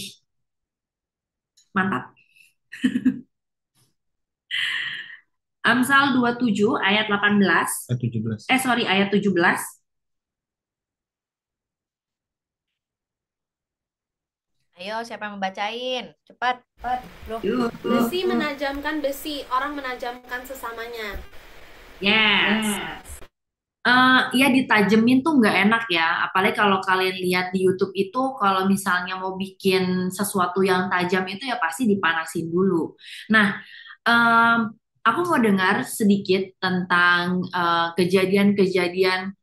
mantap. Amsal 27 ayat 18. 17. Sorry, ayat 17. Ayo, siapa yang membacain? Cepat. Loh, Yuk. Besi menajamkan besi, orang menajamkan sesamanya. Yes. Ya ditajemin tuh nggak enak ya. Apalagi kalau kalian lihat di YouTube itu, kalau misalnya mau bikin sesuatu yang tajam itu ya pasti dipanasin dulu. Nah, em, aku mau dengar sedikit tentang kejadian-kejadian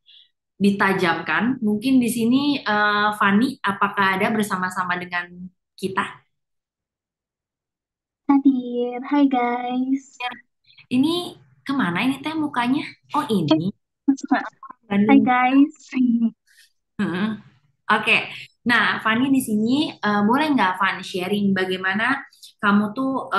ditajamkan. Mungkin di sini Fani, apakah ada bersama-sama dengan kita? Hadir, hai guys. Ini kemana ini teh mukanya? Oh ini Masuk nggak? Hai Bandung. guys. Heeh. Oke, nah Fani di sini boleh nggak Fan sharing bagaimana kamu tuh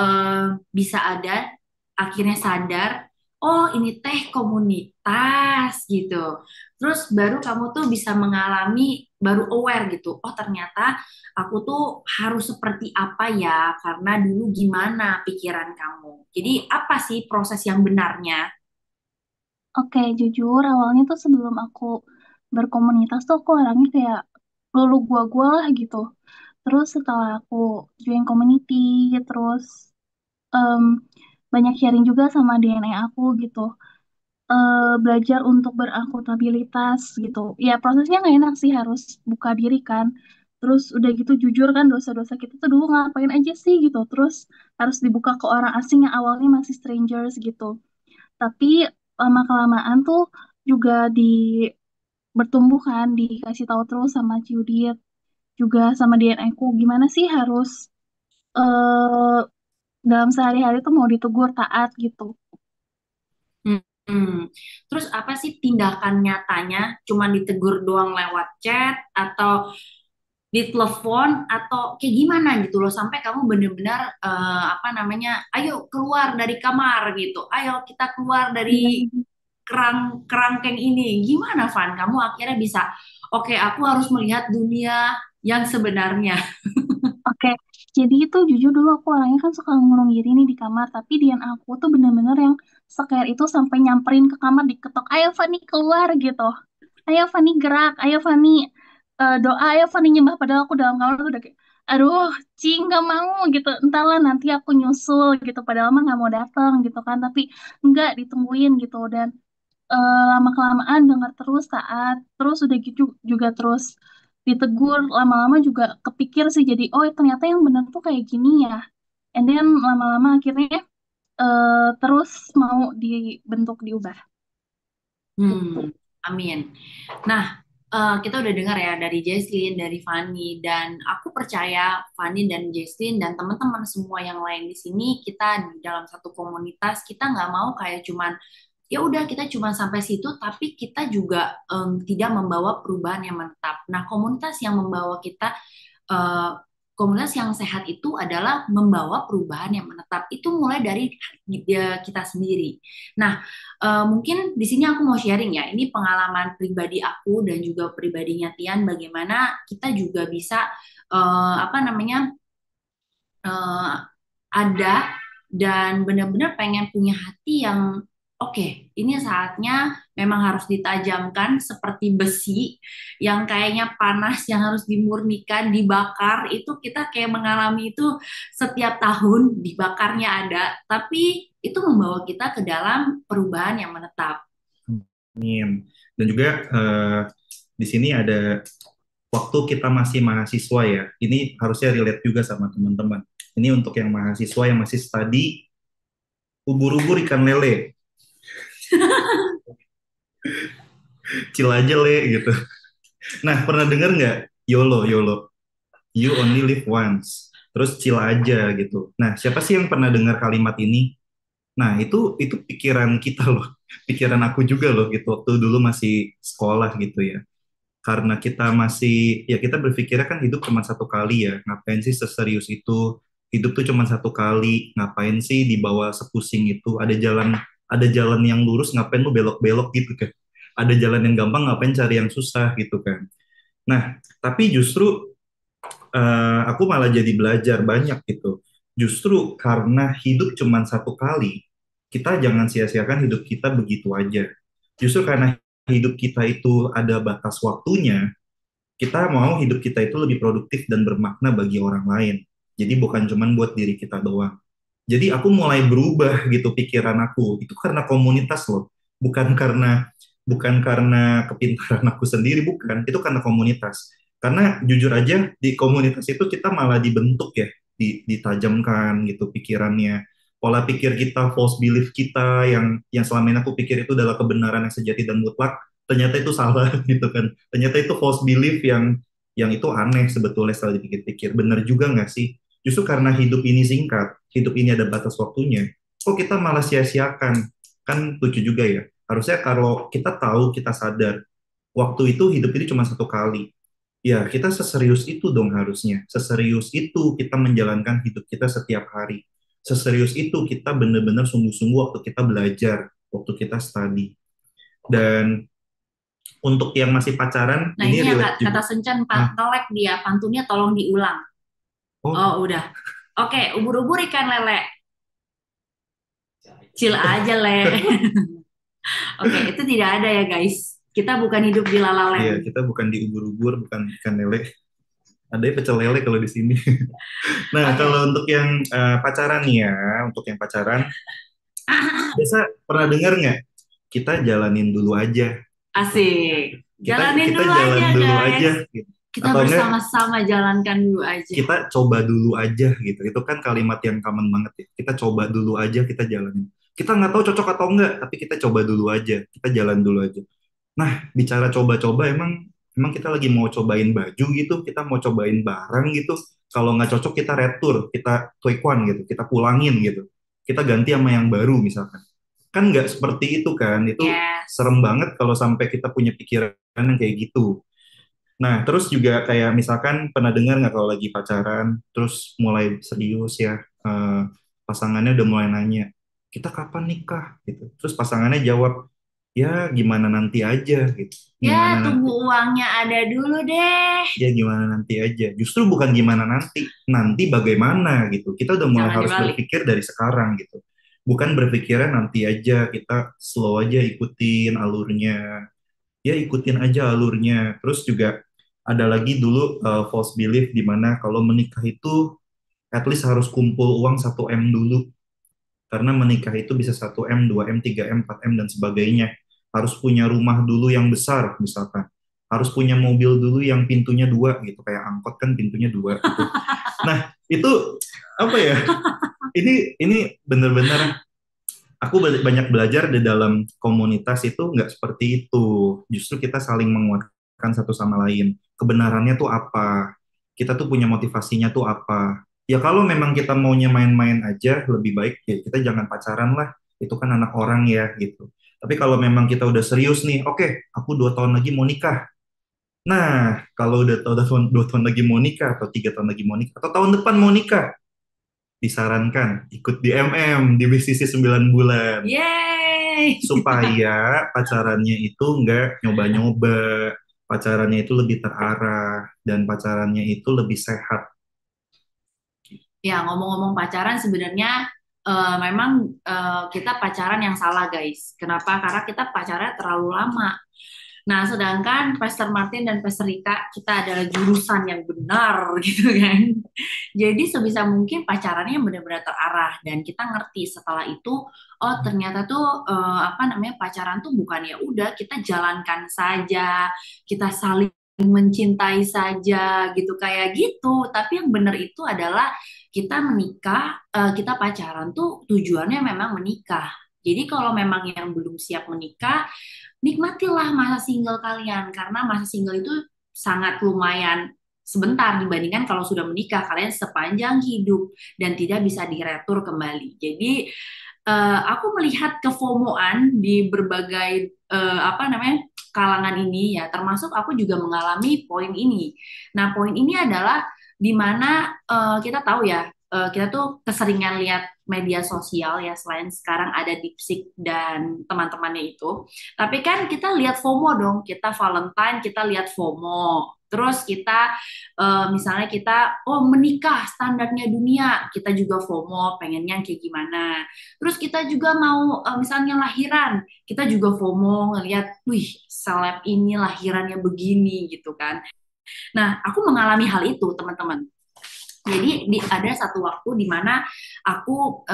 bisa ada akhirnya sadar, oh ini teh komunitas gitu. Terus baru kamu tuh bisa mengalami, baru aware gitu, oh ternyata aku tuh harus seperti apa ya, karena dulu gimana pikiran kamu. Jadi apa sih proses yang benarnya? Oke, jujur awalnya tuh sebelum aku berkomunitas tuh aku orangnya kayak lulu gua lah gitu. Terus setelah aku join community, terus em, banyak sharing juga sama DNA aku gitu. Belajar untuk berakuntabilitas gitu. Ya prosesnya nggak enak sih, harus buka diri kan. Terus udah gitu jujur kan dosa-dosa kita tuh dulu ngapain aja sih gitu. Terus harus dibuka ke orang asing yang awalnya masih strangers gitu. Tapi lama-kelamaan tuh juga bertumbuh kan, dikasih tahu terus sama Judith, juga sama DNA ku gimana sih harus eh dalam sehari-hari tuh mau ditegur taat gitu. Hmm. Terus apa sih tindakan nyatanya? Cuman ditegur doang lewat chat atau ditelepon atau kayak gimana gitu loh sampai kamu bener-bener apa namanya, ayo keluar dari kamar gitu, ayo kita keluar dari kerangkeng ini. Gimana Van? Kamu akhirnya bisa, oke aku harus melihat dunia yang sebenarnya. Oke, jadi itu jujur dulu aku orangnya kan suka ngurung diri nih di kamar, tapi Dian aku tuh bener-bener yang scare itu sampai nyamperin ke kamar diketok, ayo Fani keluar gitu, ayo Fani gerak, ayo Fani doa, ayo Fani nyembah, padahal aku dalam kamar tuh udah kayak, aduh, Cing gak mau gitu, entahlah nanti aku nyusul gitu, padahal mah gak mau datang gitu kan, tapi enggak ditungguin gitu, dan lama-kelamaan dengar terus taat, terus udah gitu juga terus ditegur, lama-lama juga kepikir sih jadi oh ternyata yang benar tuh kayak gini ya, and then lama-lama akhirnya terus mau dibentuk diubah gitu. Amin. Nah, kita udah dengar ya dari Jesslyn, dari Fanny, dan aku percaya Fanny dan Jesslyn dan teman-teman semua yang lain di sini, kita di dalam satu komunitas, kita nggak mau kayak cuman ya udah kita cuma sampai situ, tapi kita juga tidak membawa perubahan yang menetap. Nah, komunitas yang membawa kita, eh, komunitas yang sehat itu adalah membawa perubahan yang menetap. Itu mulai dari kita sendiri. Nah, mungkin di sini aku mau sharing ya. Ini pengalaman pribadi aku dan juga pribadinya Tian. Bagaimana kita juga bisa apa namanya, eh, ada dan benar-benar pengen punya hati yang oke, ini saatnya memang harus ditajamkan seperti besi yang kayaknya panas yang harus dimurnikan, dibakar. Itu kita kayak mengalami itu setiap tahun dibakarnya ada, tapi itu membawa kita ke dalam perubahan yang menetap. Amin. Dan juga di sini ada waktu kita masih mahasiswa ya. Ini harusnya relate juga sama teman-teman. Ini untuk yang mahasiswa yang masih study, ubur-ubur ikan lele, chill aja le gitu. Nah, pernah dengar nggak YOLO, YOLO, you only live once. Terus chill aja gitu. Nah, siapa sih yang pernah dengar kalimat ini? Nah, itu pikiran kita loh. Pikiran aku juga loh gitu waktu dulu masih sekolah gitu ya. Karena kita masih ya kita berpikirnya kan hidup cuma satu kali ya. Ngapain sih seserius itu? Hidup tuh cuma satu kali. Ngapain sih dibawa sepusing itu? Ada jalan yang lurus, ngapain lu belok-belok gitu kan? Ada jalan yang gampang, ngapain cari yang susah gitu kan? Nah, tapi justru aku malah jadi belajar banyak gitu. Justru karena hidup cuma satu kali, kita jangan sia-siakan hidup kita begitu aja. Justru karena hidup kita itu ada batas waktunya, kita mau hidup kita itu lebih produktif dan bermakna bagi orang lain. Jadi bukan cuman buat diri kita doang. Jadi aku mulai berubah gitu pikiran aku. Itu karena komunitas loh. Bukan karena kepintaran aku sendiri, bukan. Itu karena komunitas. Karena jujur aja di komunitas itu kita malah dibentuk ya, ditajamkan gitu pikirannya. Pola pikir kita, false belief kita yang selama ini aku pikir itu adalah kebenaran yang sejati dan mutlak, ternyata itu salah gitu kan. Ternyata itu false belief yang itu aneh sebetulnya setelah dipikir-pikir. Bener juga nggak sih? Justru karena hidup ini singkat, hidup ini ada batas waktunya, kok kita malah sia-siakan? Kan lucu juga ya. Harusnya kalau kita tahu, kita sadar, waktu itu hidup ini cuma satu kali. Ya, kita seserius itu dong harusnya. Seserius itu kita menjalankan hidup kita setiap hari. Seserius itu kita benar-benar sungguh-sungguh waktu kita belajar, waktu kita study. Dan untuk yang masih pacaran, Nah, ini ini yang relate juga. kata Sencan Ah, ngelek dia, pantunnya tolong diulang. oh, Oh, udah. Oke, ubur-ubur ikan lele. Chill aja, Le. Oke, itu tidak ada ya, guys. Kita bukan hidup di La La iya, Land. kita bukan di ubur-ubur, bukan ikan lele. Ada pecel lele kalau di sini. Nah, Oke. kalau untuk yang pacaran nih ya, untuk yang pacaran, biasa pernah dengar nggak? Kita jalanin dulu aja. Asik. Kita Jalanin kita dulu jalan aja, dulu guys. aja, gitu. Kita Atau enggak bersama-sama jalankan dulu aja. kita coba dulu aja gitu. Itu kan kalimat yang common banget ya. Kita coba dulu aja, kita jalanin. Kita nggak tahu cocok atau enggak, tapi kita coba dulu aja, kita jalan dulu aja. Nah, bicara coba-coba, emang emang kita lagi mau cobain baju gitu, kita mau cobain barang gitu. Kalau nggak cocok kita retur, kita take one gitu, kita pulangin gitu. Kita ganti sama yang baru misalkan. Kan nggak seperti itu kan, itu Yes. serem banget kalau sampai kita punya pikiran yang kayak gitu. Nah, terus juga kayak misalkan pernah dengar nggak kalau lagi pacaran, terus mulai serius ya, pasangannya udah mulai nanya, kita kapan nikah gitu. Terus pasangannya jawab, ya gimana nanti aja gitu. Ya, Gimana tunggu nanti? uangnya ada dulu deh. Ya gimana nanti aja. Justru bukan gimana nanti, nanti bagaimana gitu. Kita udah mulai Jangan harus dibalik. berpikir dari sekarang gitu. Bukan berpikirnya nanti aja, kita slow aja ikutin alurnya. Ya ikutin aja alurnya. Terus juga ada lagi dulu false belief di mana kalau menikah itu at least harus kumpul uang 1 M dulu. Karena menikah itu bisa 1 M, 2 M, 3 M, 4 M, dan sebagainya. Harus punya rumah dulu yang besar, misalkan. Harus punya mobil dulu yang pintunya 2, gitu. Kayak angkot kan pintunya 2, gitu. Nah, itu apa ya? Ini bener-bener aku banyak belajar di dalam komunitas itu nggak seperti itu. Justru kita saling menguatkan satu sama lain. Kebenarannya tuh apa? Kita tuh punya motivasinya tuh apa? Ya kalau memang kita maunya main-main aja, lebih baik ya kita jangan pacaran lah. Itu kan anak orang ya gitu. Tapi kalau memang kita udah serius nih, oke, aku 2 tahun lagi mau nikah. Nah, kalau udah 2 tahun lagi mau nikah, atau 3 tahun lagi mau nikah, atau tahun depan mau nikah, disarankan ikut di di BCC 9 bulan Yeay. supaya pacarannya itu nggak nyoba-nyoba, pacarannya itu lebih terarah, dan pacarannya itu lebih sehat. Ya, ngomong-ngomong pacaran sebenarnya memang kita pacaran yang salah, guys. Kenapa? Karena kita pacaran terlalu lama. Nah, sedangkan Pastor Martin dan Pastor Rika, kita adalah jurusan yang benar, gitu kan. Jadi sebisa mungkin pacarannya benar-benar terarah dan kita ngerti setelah itu, oh ternyata tuh apa namanya pacaran tuh bukan ya udah kita jalankan saja, kita saling mencintai saja gitu kayak gitu. Tapi yang benar itu adalah kita menikah, kita pacaran tuh tujuannya memang menikah. Jadi kalau memang yang belum siap menikah, nikmatilah masa single kalian karena masa single itu sangat lumayan sebentar dibandingkan kalau sudah menikah kalian sepanjang hidup dan tidak bisa diretur kembali. Jadi aku melihat kefomoan di berbagai apa namanya kalangan ini ya termasuk aku juga mengalami poin ini. Nah, poin ini adalah di mana kita tahu ya kita tuh keseringan lihat media sosial ya selain sekarang ada DeepSeek dan teman-temannya itu. Tapi kan kita lihat FOMO dong, kita Valentine kita lihat FOMO. Terus kita misalnya kita oh menikah standarnya dunia, kita juga FOMO pengennya kayak gimana. Terus kita juga mau misalnya lahiran, kita juga FOMO ngelihat, wih seleb ini lahirannya begini gitu kan. Nah, aku mengalami hal itu, teman-teman. Jadi ada satu waktu di mana aku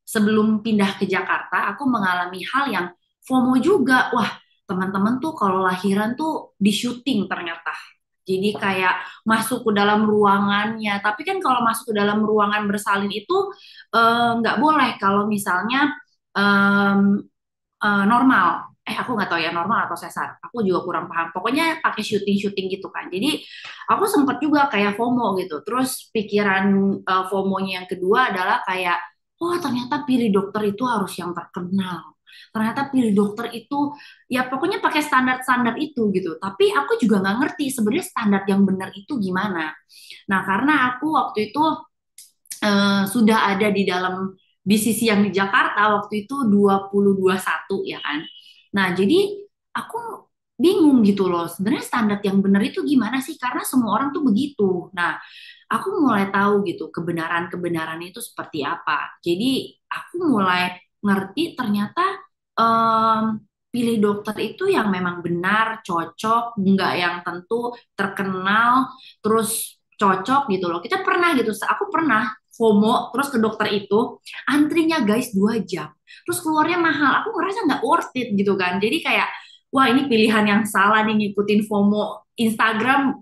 sebelum pindah ke Jakarta, aku mengalami hal yang FOMO juga. Wah, teman-teman tuh kalau lahiran tuh di syuting ternyata. Jadi kayak masuk ke dalam ruangannya. Tapi kan kalau masuk ke dalam ruangan bersalin itu nggak boleh kalau misalnya em, normal. Aku nggak tahu ya normal atau sesar. Aku juga kurang paham. Pokoknya pakai syuting-syuting gitu kan. Jadi aku sempat juga kayak FOMO gitu. Terus pikiran FOMO-nya yang kedua adalah kayak, oh ternyata pilih dokter itu harus yang terkenal. Ternyata pilih dokter itu, ya pokoknya pakai standar-standar itu gitu. Tapi aku juga nggak ngerti sebenarnya standar yang benar itu gimana. Nah karena aku waktu itu sudah ada di dalam bisnis yang di Jakarta waktu itu 2021 ya kan. Nah, jadi aku bingung gitu loh. Sebenarnya standar yang benar itu gimana sih? Karena semua orang tuh begitu. Nah, aku mulai tahu gitu kebenaran-kebenaran itu seperti apa. Jadi, aku mulai ngerti ternyata pilih dokter itu yang memang benar, cocok, nggak yang tentu terkenal, terus cocok gitu loh. Kita pernah gitu, aku pernah FOMO terus ke dokter itu antrinya guys 2 jam terus keluarnya mahal aku ngerasa nggak worth it gitu kan jadi kayak wah ini pilihan yang salah nih ngikutin FOMO Instagram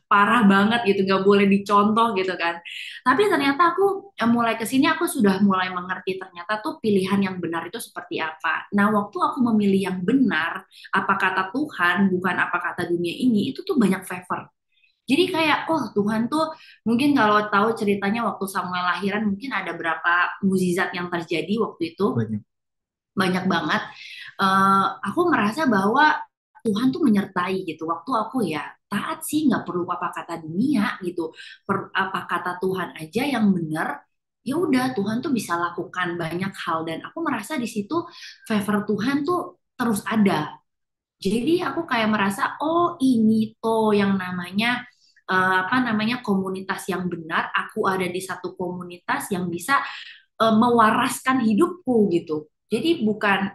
parah banget gitu nggak boleh dicontoh gitu kan tapi ternyata aku mulai kesini aku sudah mulai mengerti ternyata tuh pilihan yang benar itu seperti apa nah waktu aku memilih yang benar apa kata Tuhan bukan apa kata dunia ini itu tuh banyak favor jadi kayak, oh Tuhan tuh mungkin kalau tahu ceritanya waktu Samuel lahiran mungkin ada berapa mukjizat yang terjadi waktu itu Banyak. banyak banget. Aku merasa bahwa Tuhan tuh menyertai gitu. Waktu aku ya taat sih nggak perlu apa kata dunia gitu. Apa kata Tuhan aja yang benar. Ya udah Tuhan tuh bisa lakukan banyak hal dan aku merasa di situ favor Tuhan tuh terus ada. Jadi aku kayak merasa oh ini tuh yang namanya apa namanya komunitas yang benar. Aku ada di satu komunitas yang bisa mewaraskan hidupku gitu. Jadi bukan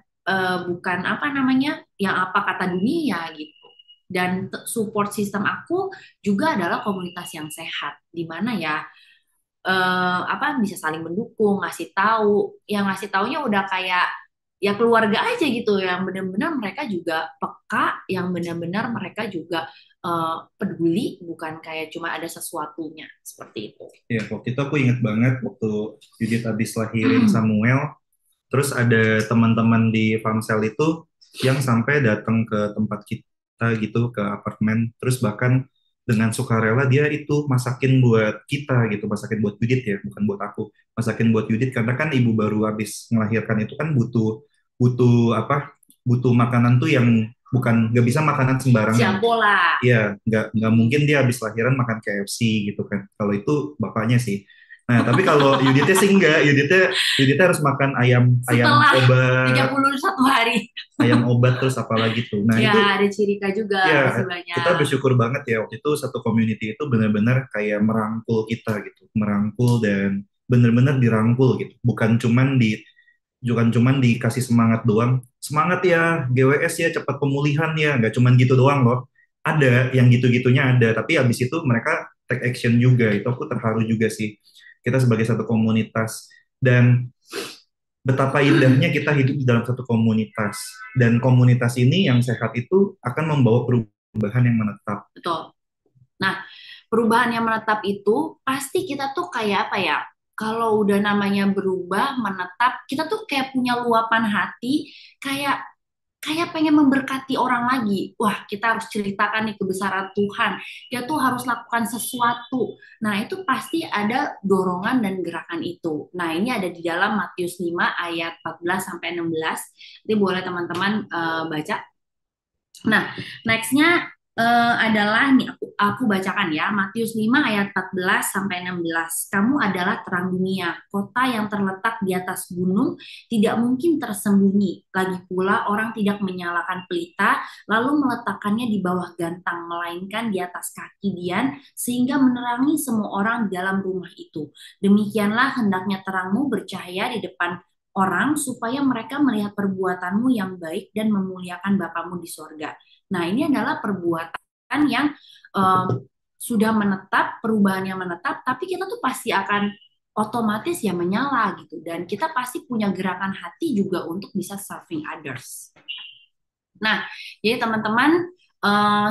apa namanya yang apa kata dunia gitu. Dan support system aku juga adalah komunitas yang sehat, di mana ya apa bisa saling mendukung, ngasih tahu, yang ngasih taunya udah kayak ya keluarga aja gitu, yang benar-benar mereka juga peka, yang benar-benar mereka juga peduli, bukan kayak cuma ada sesuatunya seperti itu. Ya, waktu itu aku inget banget waktu Yudit habis lahirin Samuel, terus ada teman-teman di Farmsel itu yang sampai datang ke tempat kita gitu, ke apartemen, terus bahkan dengan sukarela dia itu masakin buat kita gitu, masakin buat Yudit ya, bukan buat aku, masakin buat Yudit karena kan ibu baru habis melahirkan itu kan butuh butuh apa, butuh makanan tuh yang bukan nggak bisa makanan sembarangan. Siap bola. Iya, nggak mungkin dia habis lahiran makan KFC gitu kan. Kalau itu bapaknya sih. Nah, tapi kalau Yuditnya sih enggak. Yuditnya harus makan ayam Setelah obat, 31 hari. ayam obat terus apalagi tuh. Nah, Ya, itu ada Cirika juga ya sebelahnya. kita bersyukur banget ya waktu itu satu community itu benar-benar kayak merangkul kita gitu. Merangkul dan benar-benar dirangkul gitu. Bukan cuman dikasih semangat doang. Semangat ya, GWS ya, cepat pemulihan ya. Nggak cuman gitu doang loh. Ada, yang gitu-gitunya ada. Tapi habis itu mereka take action juga. Itu aku terharu juga sih. Kita sebagai satu komunitas. Dan betapa indahnya kita hidup di dalam satu komunitas. Dan komunitas ini yang sehat itu akan membawa perubahan yang menetap. Betul. Nah, perubahan yang menetap itu pasti kita tuh kayak apa ya? Kalau udah namanya berubah, menetap, kita tuh kayak punya luapan hati, kayak kayak pengen memberkati orang lagi. Wah, kita harus ceritakan nih kebesaran Tuhan. Dia tuh harus lakukan sesuatu. Nah, itu pasti ada dorongan dan gerakan itu. Nah, ini ada di dalam Matius 5 ayat 14 sampai 16. Nanti boleh teman-teman baca. Nah, nextnya adalah nih aku bacakan ya Matius 5 ayat 14 sampai 16. Kamu adalah terang dunia, kota yang terletak di atas gunung tidak mungkin tersembunyi. Lagi pula orang tidak menyalakan pelita lalu meletakkannya di bawah gantang, melainkan di atas kaki dian sehingga menerangi semua orang di dalam rumah itu. Demikianlah hendaknya terangmu bercahaya di depan orang supaya mereka melihat perbuatanmu yang baik dan memuliakan Bapamu di sorga. Nah, ini adalah perbuatan yang sudah menetap, perubahannya menetap, tapi kita tuh pasti akan otomatis ya menyala gitu. Dan kita pasti punya gerakan hati juga untuk bisa serving others. Nah, jadi teman-teman,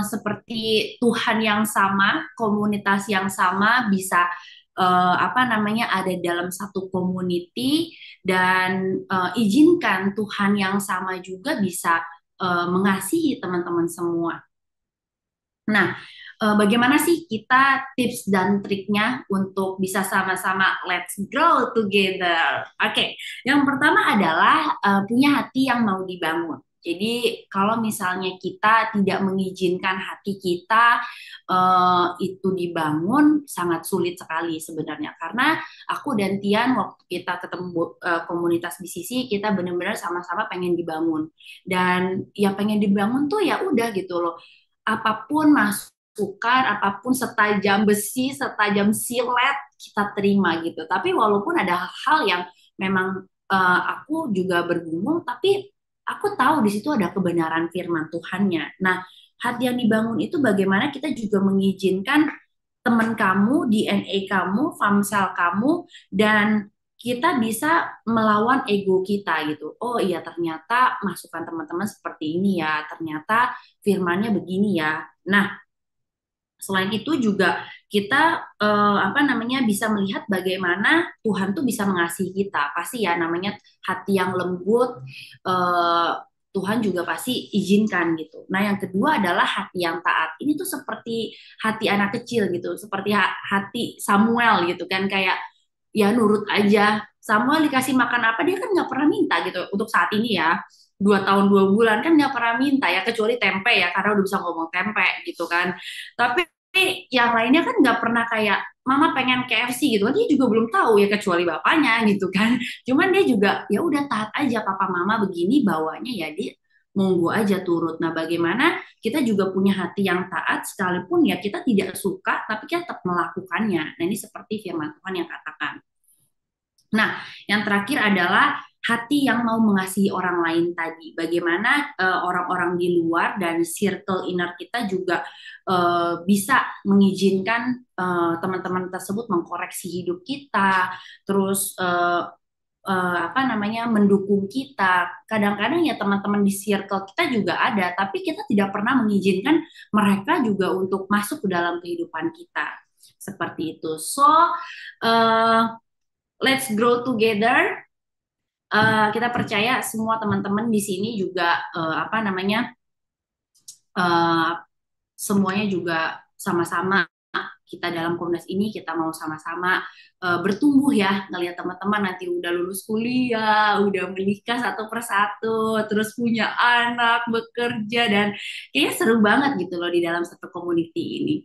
seperti Tuhan yang sama, komunitas yang sama bisa ada dalam satu community, dan izinkan Tuhan yang sama juga bisa mengasihi teman-teman semua. Nah, bagaimana sih kita tips dan triknya untuk bisa sama-sama let's grow together? Oke, yang pertama adalah punya hati yang mau dibangun. Jadi kalau misalnya kita tidak mengizinkan hati kita itu dibangun, sangat sulit sekali sebenarnya. Karena aku dan Tian waktu kita ketemu komunitas BCC, kita benar-benar sama-sama pengen dibangun. Dan ya pengen dibangun tuh ya udah gitu loh. Apapun masukan, apapun setajam besi, setajam silet, kita terima gitu. Tapi walaupun ada hal yang memang aku juga bergumul, tapi aku tahu di situ ada kebenaran firman Tuhannya. Nah, hati yang dibangun itu bagaimana kita juga mengizinkan teman kamu, DNA kamu, famsel kamu, dan kita bisa melawan ego kita gitu. Oh iya, ternyata masukan teman-teman seperti ini ya, ternyata firmannya begini ya. Nah, selain itu juga kita bisa melihat bagaimana Tuhan tuh bisa mengasihi kita. Pasti ya, namanya hati yang lembut, Tuhan juga pasti izinkan gitu. Nah, yang kedua adalah hati yang taat. Ini tuh seperti hati anak kecil gitu, seperti hati Samuel gitu kan, kayak ya nurut aja. Samuel dikasih makan apa, dia kan nggak pernah minta gitu. Untuk saat ini ya, 2 tahun 2 bulan kan nggak pernah minta ya, kecuali tempe ya, karena udah bisa ngomong tempe gitu kan. Tapi yang lainnya kan nggak pernah kayak mama pengen KFC gitu kan, dia juga belum tahu ya, kecuali bapaknya gitu kan. Cuman dia juga ya udah taat aja, papa mama begini bawanya ya dia monggo aja turut. Nah, bagaimana kita juga punya hati yang taat sekalipun ya kita tidak suka, tapi kita tetap melakukannya. Nah, ini seperti firman Tuhan yang katakan. Nah, yang terakhir adalah hati yang mau mengasihi orang lain tadi. Bagaimana orang-orang di luar dan circle inner kita juga bisa mengizinkan teman-teman tersebut mengkoreksi hidup kita, terus mendukung kita. Kadang-kadang ya teman-teman di circle kita juga ada, tapi kita tidak pernah mengizinkan mereka juga untuk masuk ke dalam kehidupan kita. Seperti itu. So, let's grow together. Kita percaya semua teman-teman di sini juga semuanya juga sama-sama kita dalam komunitas ini, kita mau sama-sama bertumbuh ya, ngelihat teman-teman nanti udah lulus kuliah, udah menikah satu persatu, terus punya anak, bekerja, dan kayaknya seru banget gitu loh di dalam satu community ini.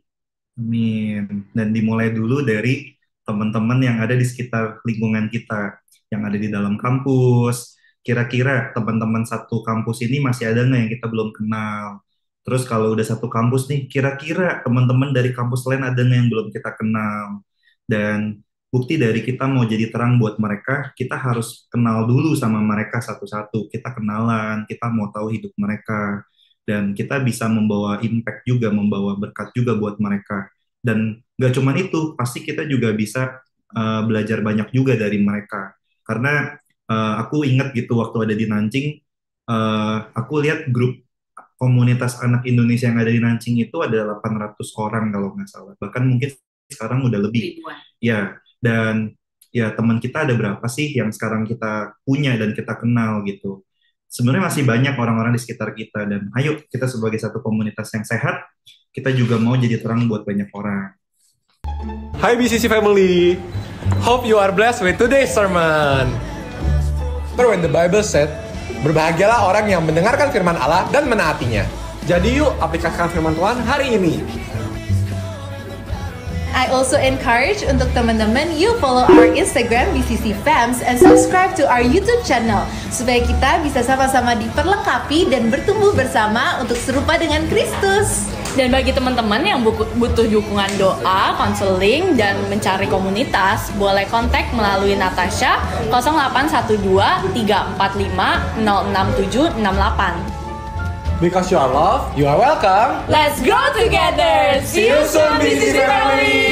Amin. Dan dimulai dulu dari teman-teman yang ada di sekitar lingkungan kita, yang ada di dalam kampus. Kira-kira teman-teman satu kampus ini masih ada nggak yang kita belum kenal? Terus kalau udah satu kampus nih, kira-kira teman-teman dari kampus lain ada nggak yang belum kita kenal? Dan bukti dari kita mau jadi terang buat mereka, kita harus kenal dulu sama mereka satu-satu. Kita kenalan, kita mau tahu hidup mereka. Dan kita bisa membawa impact juga, membawa berkat juga buat mereka. Dan nggak cuma itu, pasti kita juga bisa belajar banyak juga dari mereka. Karena aku ingat gitu waktu ada di Nanjing, aku lihat grup komunitas anak Indonesia yang ada di Nanjing itu ada 800 orang kalau nggak salah. Bahkan mungkin sekarang udah lebih. Ya, dan ya teman kita ada berapa sih yang sekarang kita punya dan kita kenal gitu. Sebenarnya masih banyak orang-orang di sekitar kita, dan ayo kita sebagai satu komunitas yang sehat, kita juga mau jadi terang buat banyak orang. Hai BCC family, hope you are blessed with today's sermon. For when the Bible said, berbahagialah orang yang mendengarkan firman Allah dan menaatinya. Jadi yuk aplikasikan firman Tuhan hari ini. I also encourage untuk teman-teman, you follow our Instagram BCC Fams and subscribe to our YouTube channel supaya kita bisa sama-sama diperlengkapi dan bertumbuh bersama untuk serupa dengan Kristus. Dan bagi teman-teman yang butuh dukungan doa, konseling, dan mencari komunitas, boleh kontak melalui Natasha 0812 345 06768. Because you are loved, you are welcome. Let's grow together. See you soon, BCC family.